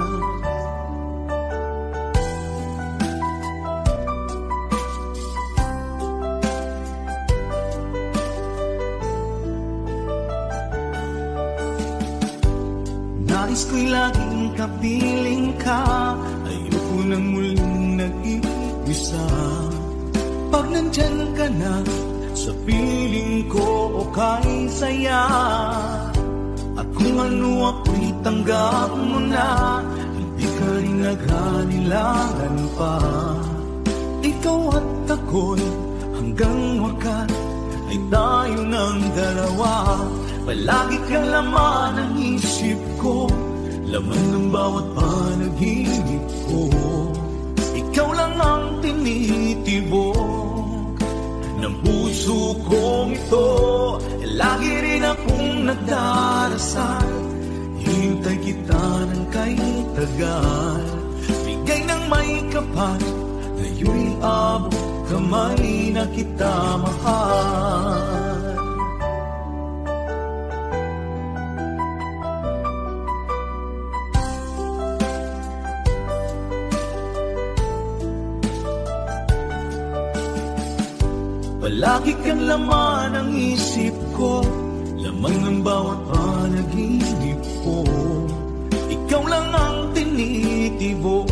Nais ko'y laging kapiling ka, ayoko nang muling nag-iisa. Pag nandyan ka na, sa piling ko okay saya. At kung ano ako'y tanggap mo na, hindi ka rin nag-aalilangan pa. Ikaw at ako'y hanggang wakas ay tayo ng dalawa. Palagi kang laman ng isip ko, laman ng bawat panaginip ko. Ikaw lang ang tinitibok ng puso kong ito. Lagi rin akong nagdarasal, hintay kita ng kay tagal. Bigay ng may kapal, ngayoy abot kamay na kita mahal. Palagi kang laman ng isip ko, laman ng bawat panaginip ko. Ikaw lang ang tinitibok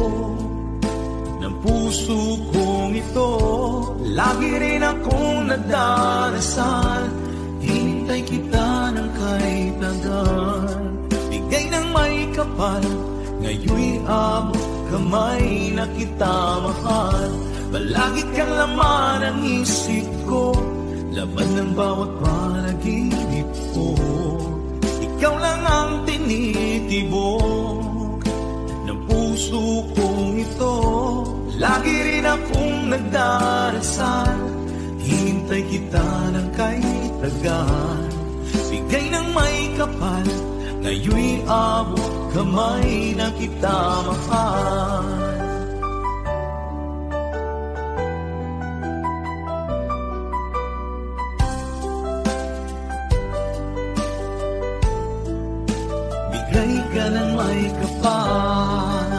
ng puso kong ito. Lagi rin akong nagdarasal, hintay kita ng kay tagal. Bigay ng may kapal, ngayoy abot kamay na kita mahal. Palagi kang laman ng isip ko, laman ng bawat panaginip ko. Ikaw lang ang tinitibok ng puso kong ito. Lagi rin akong nagdarasal, hintay kita ng kay tagal. Bigay ng may kapal, ngayon'y abot kamay na kita mahal. Bigay ka ng may kapal,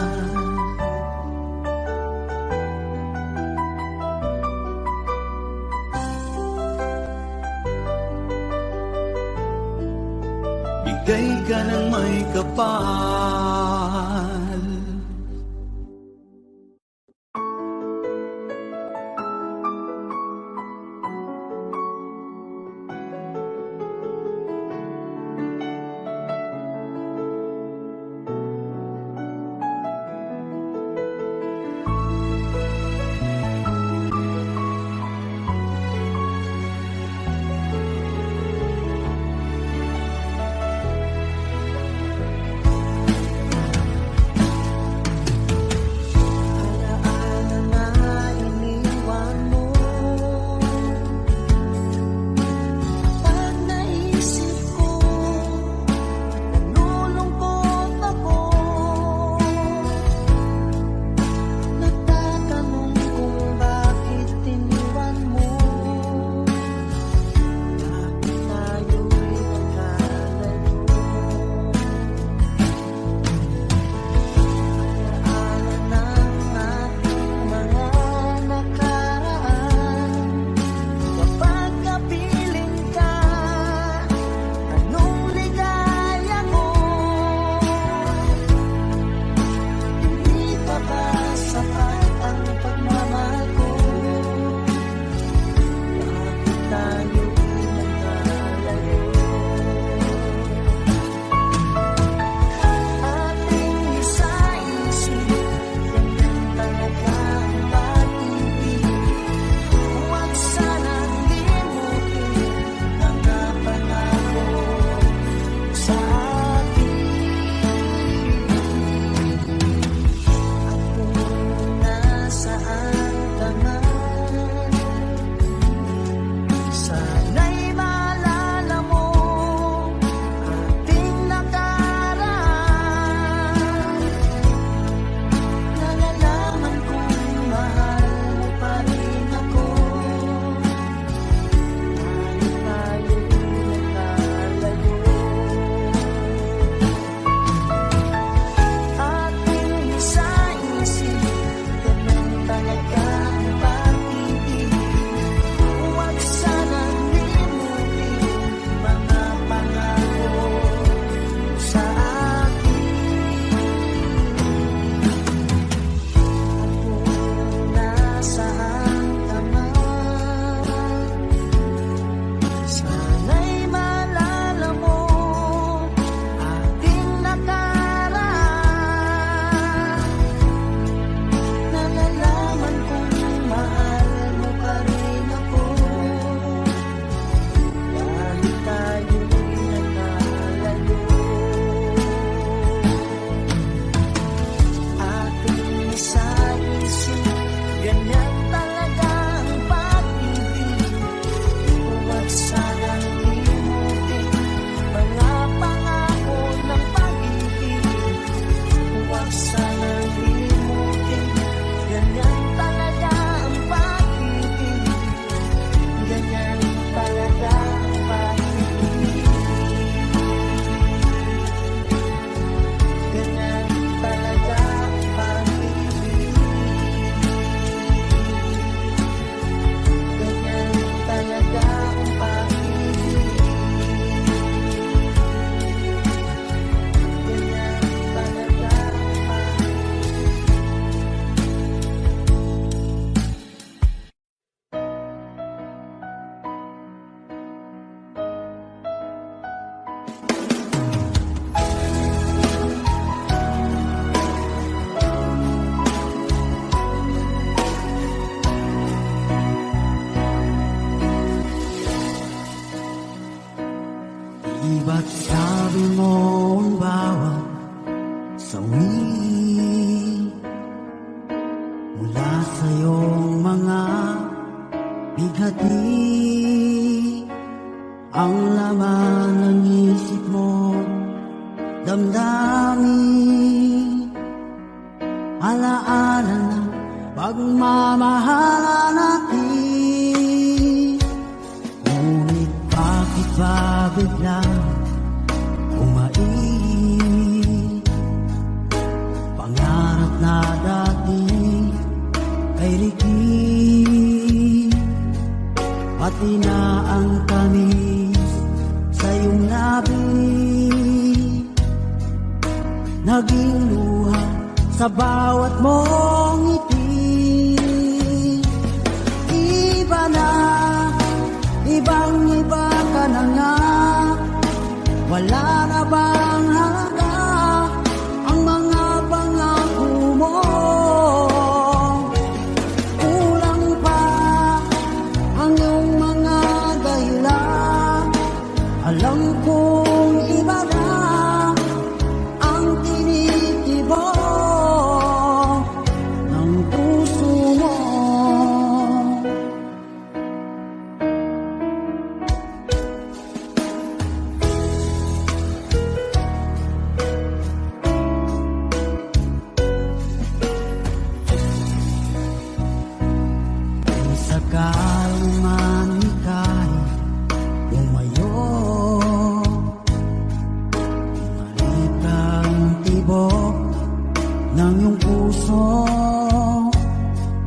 bigay ka ng may kapal. Talaga ang pag-ibig, huwag sanang Di ba't sabi mo ang bawat sawi mula sa iyong mga bighati ang laman ng isip mo, damdamin, alaala ng pagmamahala natin. Ngunit bakit ba biglang umain? Pangarap na dati ay ligid, pati na ang tamis sa iyong labi, naging luha sa bawat mong ngiti. Iba na, ibang-iba ka na nga, wala na bang halaga ang mga pangako mo? Kulang pa ang iyong mga dahilan, alam kong iba na ang tinitibok ng puso mo. Kung sakaling man ika'y lumayo, bumalik ang tibok ng iyong puso,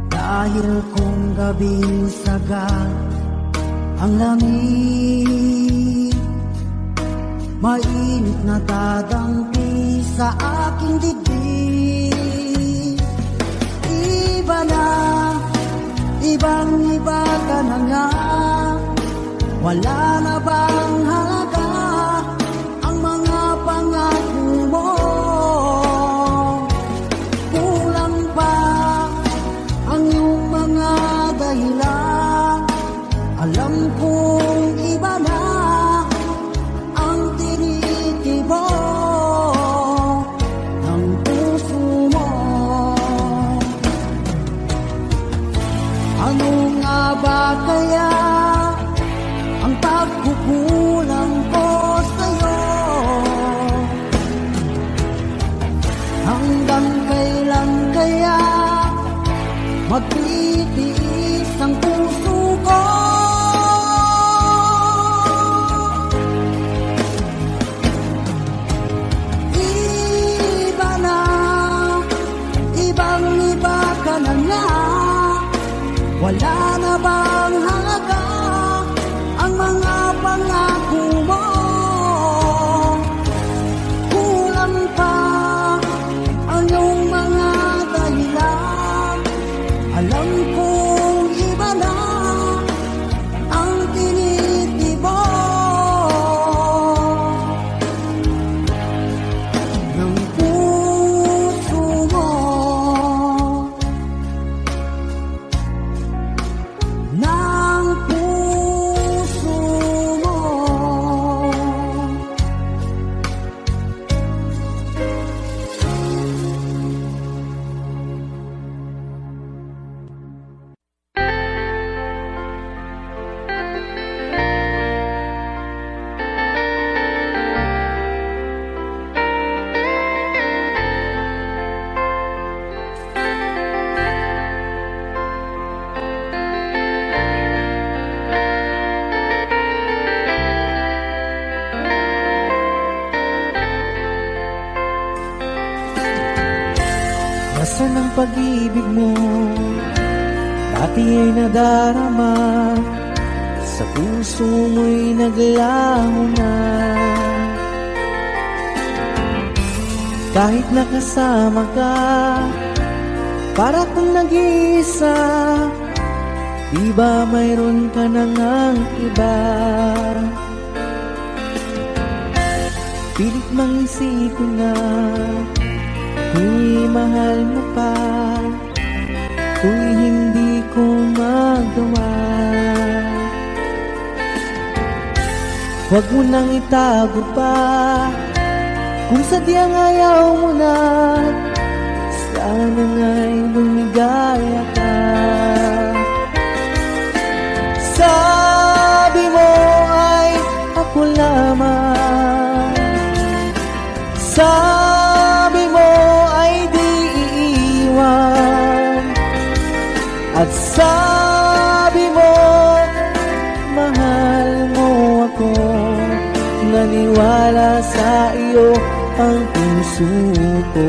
dahil kung gabing sagat ang lamig, mainit na dadampi sa aking dibdib. Iba na, ibang-iba ka na nga, wala na bang halaga ang mga pangako mo? Kulang pa ang iyong mga dahilan, alam kong iba na ang tinitibok ng puso mo. Ano nga ba kaya ang pagkukulang ko sa'yo? Hanggang kailan kaya magtitiis ang puso ko? Iba na, ibang-iba ka na nga, wala na bang halaga ang mga pangako mo? Kulang pa ang iyong mga dahilan, alam kong iba na ang tinitibok ng puso mo. Ng puso mo. Nasaan ang pag-ibig mo? Dati ay nadarama, sa puso mo'y naglaho na. Kahit nakasama ka, para kang nag-iisa, di ba mayroon ka na ngang iba? Pilit mang isipin na kung mahal mo pa, kung hindi ko magawa. Huwag mo nang itago pa, kung sadyang ayaw mo na, sana nga'y lumigaya ka. Sabi mo ay ako lamang, sabi mo ay di iiwan, at sabi mo mahal mo ako. Naniwala sa iyo ang puso ko.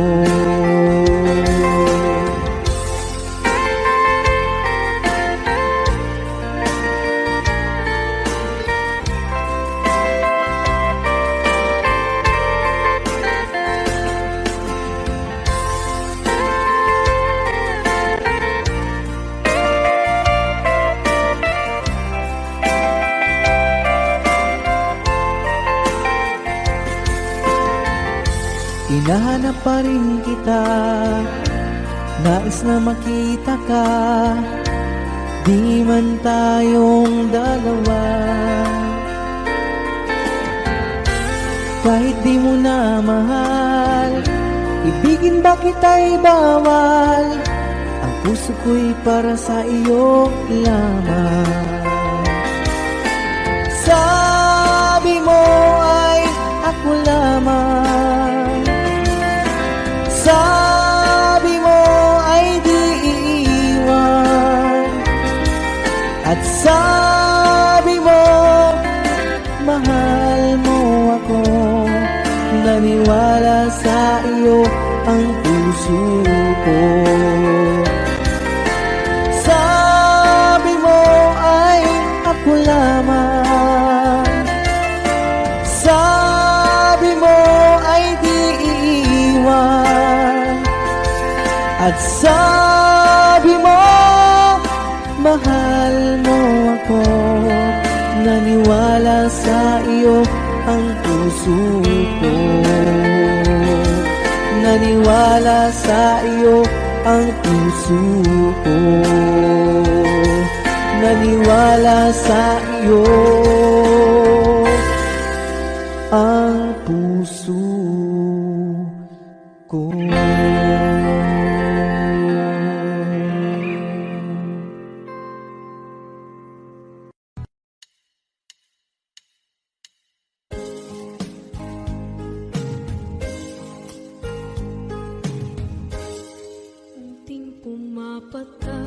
Hinahanap pa rin kita, nais na makita ka, di man tayong dalawa. Kahit di mo na mahal, ibigin ba kita'y bawal, ang puso ko'y para sa iyo lamang. Sabi mo ay ako lamang, sabi mo ay di iiwan, at sabi mo mahal mo ako. Naniwala sa iyo ang puso ko. Sabi mo ay ako lamang, sabi mo ay di iiwan, at sabi mo mahal mo ako. Naniwala sa iyo ang puso ko. Naniwala sa iyo ang puso ko. Naniwala sa iyo ang puso ko. Unting pumapata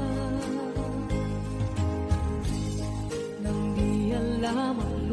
nang di alam ang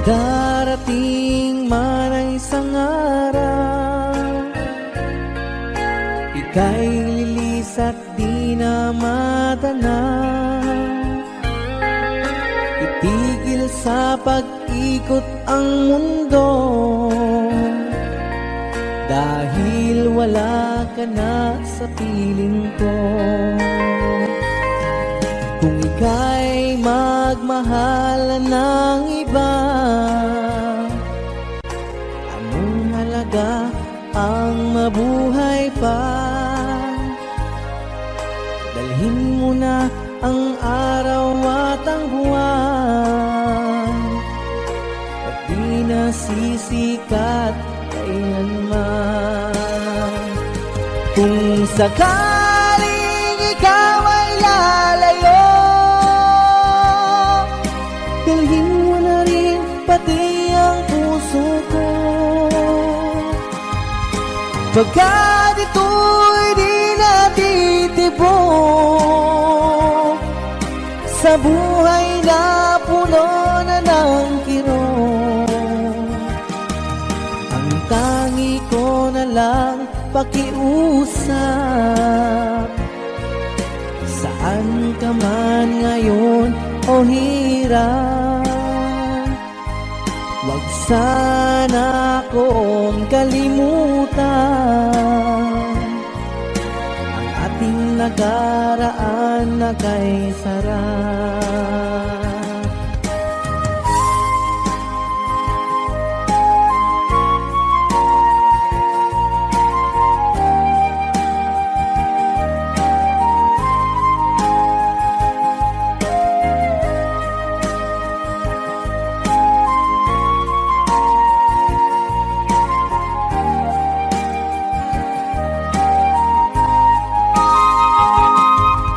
Darating man ang isang araw, ika'y lilis at di na matanaw. Itigil sa pag-ikot ang mundo, dahil wala ka na sa piling ko. Kung ika'y magmahal ng iba, anong halaga ang mabuhay pa? Dalhin mo na ang araw at ang buwan, at di na sisikat kailanman. Kung sakaling ikaw ay lalayo, dalhin mo na rin pati ang puso ko. Pagkat ito'y di natitibok sa buhay na puno na ng kirot. Ang tangi ko na lang pakiusap, saan ka man ngayon o hirap. Huwag sana akong kalimutan ang ating nakaraan na kay sarap.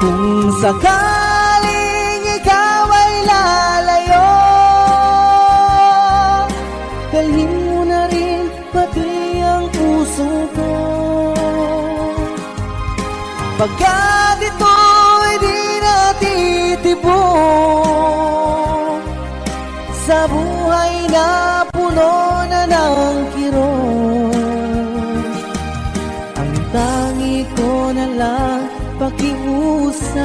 Kung sakaling ikaw ay lalayo, dalhin mo na rin pati ang puso ko. Pagkat ito'y di natitibok sa buhay na puno na ng kirot. Ang tangi ko na lang pakiusap,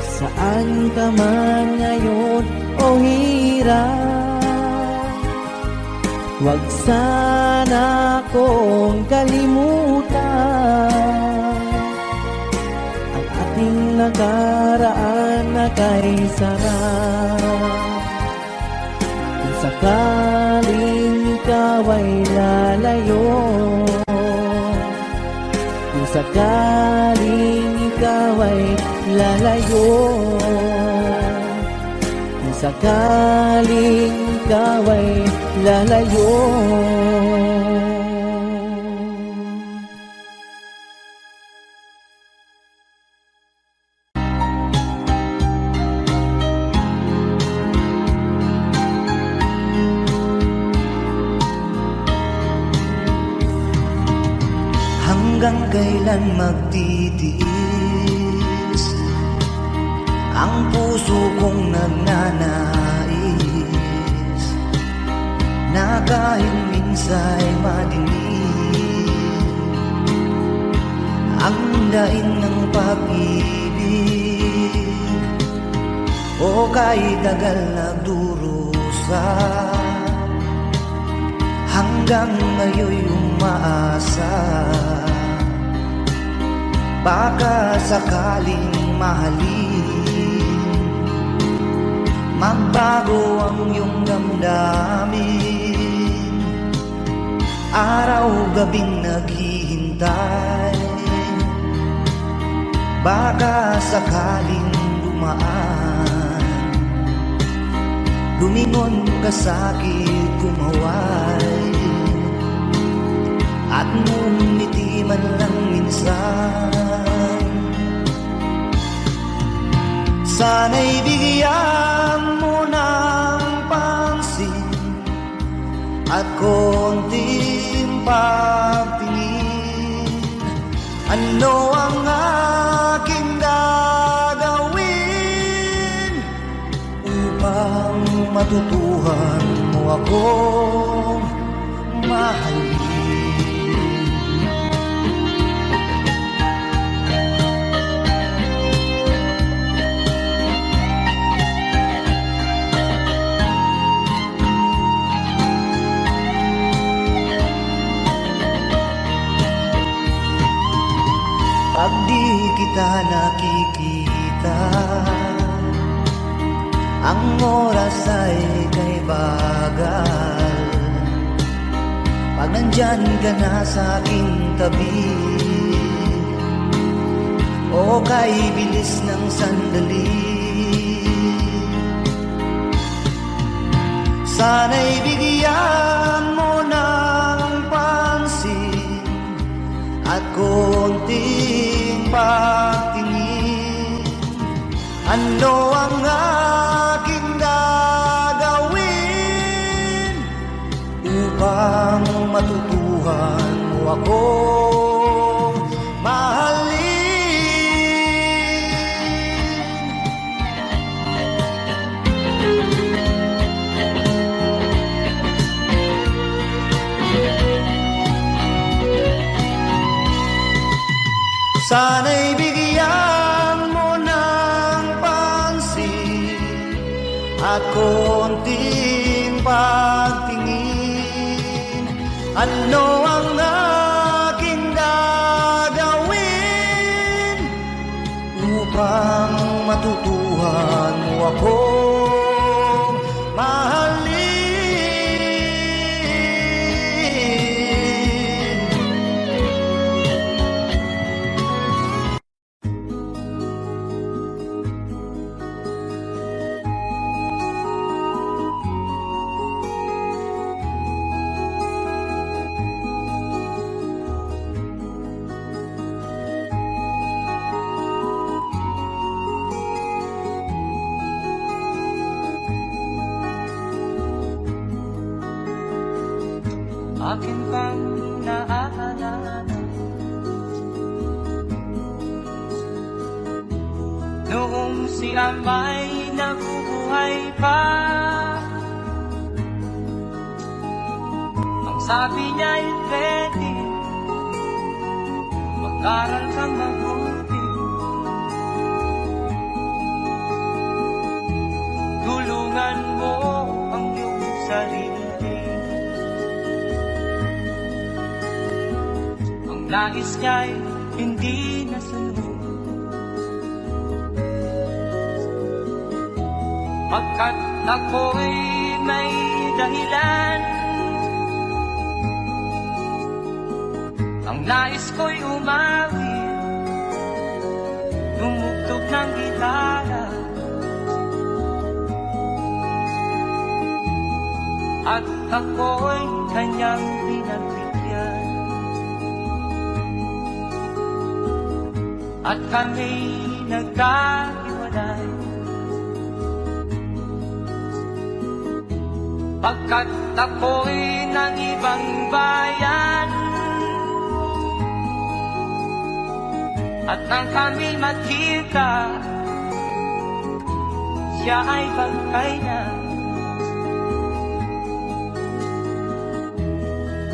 saan ka man ngayon o hirap. Huwag sana akong kalimutan ang ating nakaraan na kay sarap. Kung sakaling ikaw ay lalayo, kung sakaling ikaw ay lalayo, kung sakaling ikaw ay lalayo. Hanggang kailan magtitiis ang puso kong nagnanais, na kahit minsa'y madilim ang daing ng pag-ibig, o kahit tagal nagdurusa, hanggang ngayon'y umaasa. Baka sakaling mahalin, magbago ang iyong damdamin. Araw-gabing naghihintay, baka sakaling dumaan, lumingon ka sa'kin, kumaway, at ngumiti man lang minsan. Sana'y bigyan mo ng pansin at konting pagtingin. Ano ang aking gagawin upang matutuhan mo akong mahalin. Pag di kita nakikita, ang oras ay kay bagal. Pag nandyan ka na sa aking tabi, o kay bilis ng sandali, sana'y bigyan mo ng pansin at konting pagtingin. Ano ang aking gagawin upang matutuhan mo akong mahalin? Sana'y bigyan mo ng pansin at konting pagtingin. Ano ang aking gagawin upang matutuhan mo akong mahalin? Akin pang naaalala noong si Amay nabubuhay pa. Ang sabi niya'y ready, mag-aral kang mabuti, tulungan mo ang iyong sarili. Nais niya'y hindi nasunod, pagkat ako'y may dahilan. Ang nais ko'y umawi, tumugtog ng gitara, at ako'y kanyang pinagbigyan. At kami nagkahiwalay, pagkat ako'y ng ibang bayan. At nang kami magkita, siya ay bangkay na.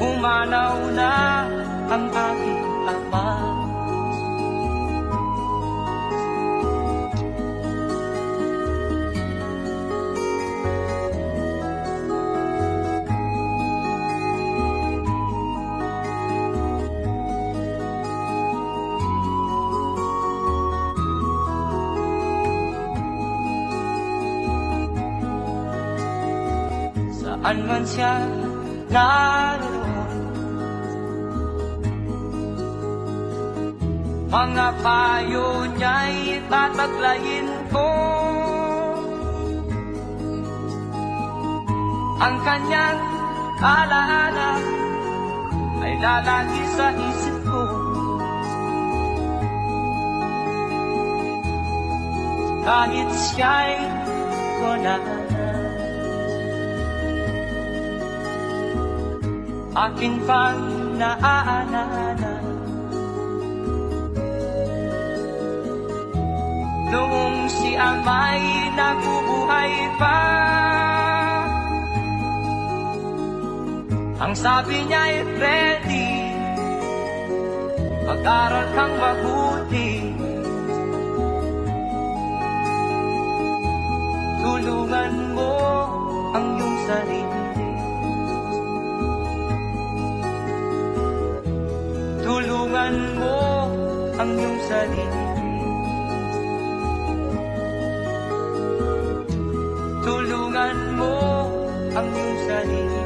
Pumanaw na ang aking ama. Saan man siya naroon, mga payo niya'y tataglayin ko. Ang kanyang alaala ay lalagi sa isip ko. Kahit siya'y wala na, akin pang naaalala noong si Amay nabubuhay pa. Ang sabi niya ay ready, mag-aral kang mabuti, tulungan mo ang iyong sarili, tulungan mo ang iyong sarili, tulungan mo ang iyong sarili.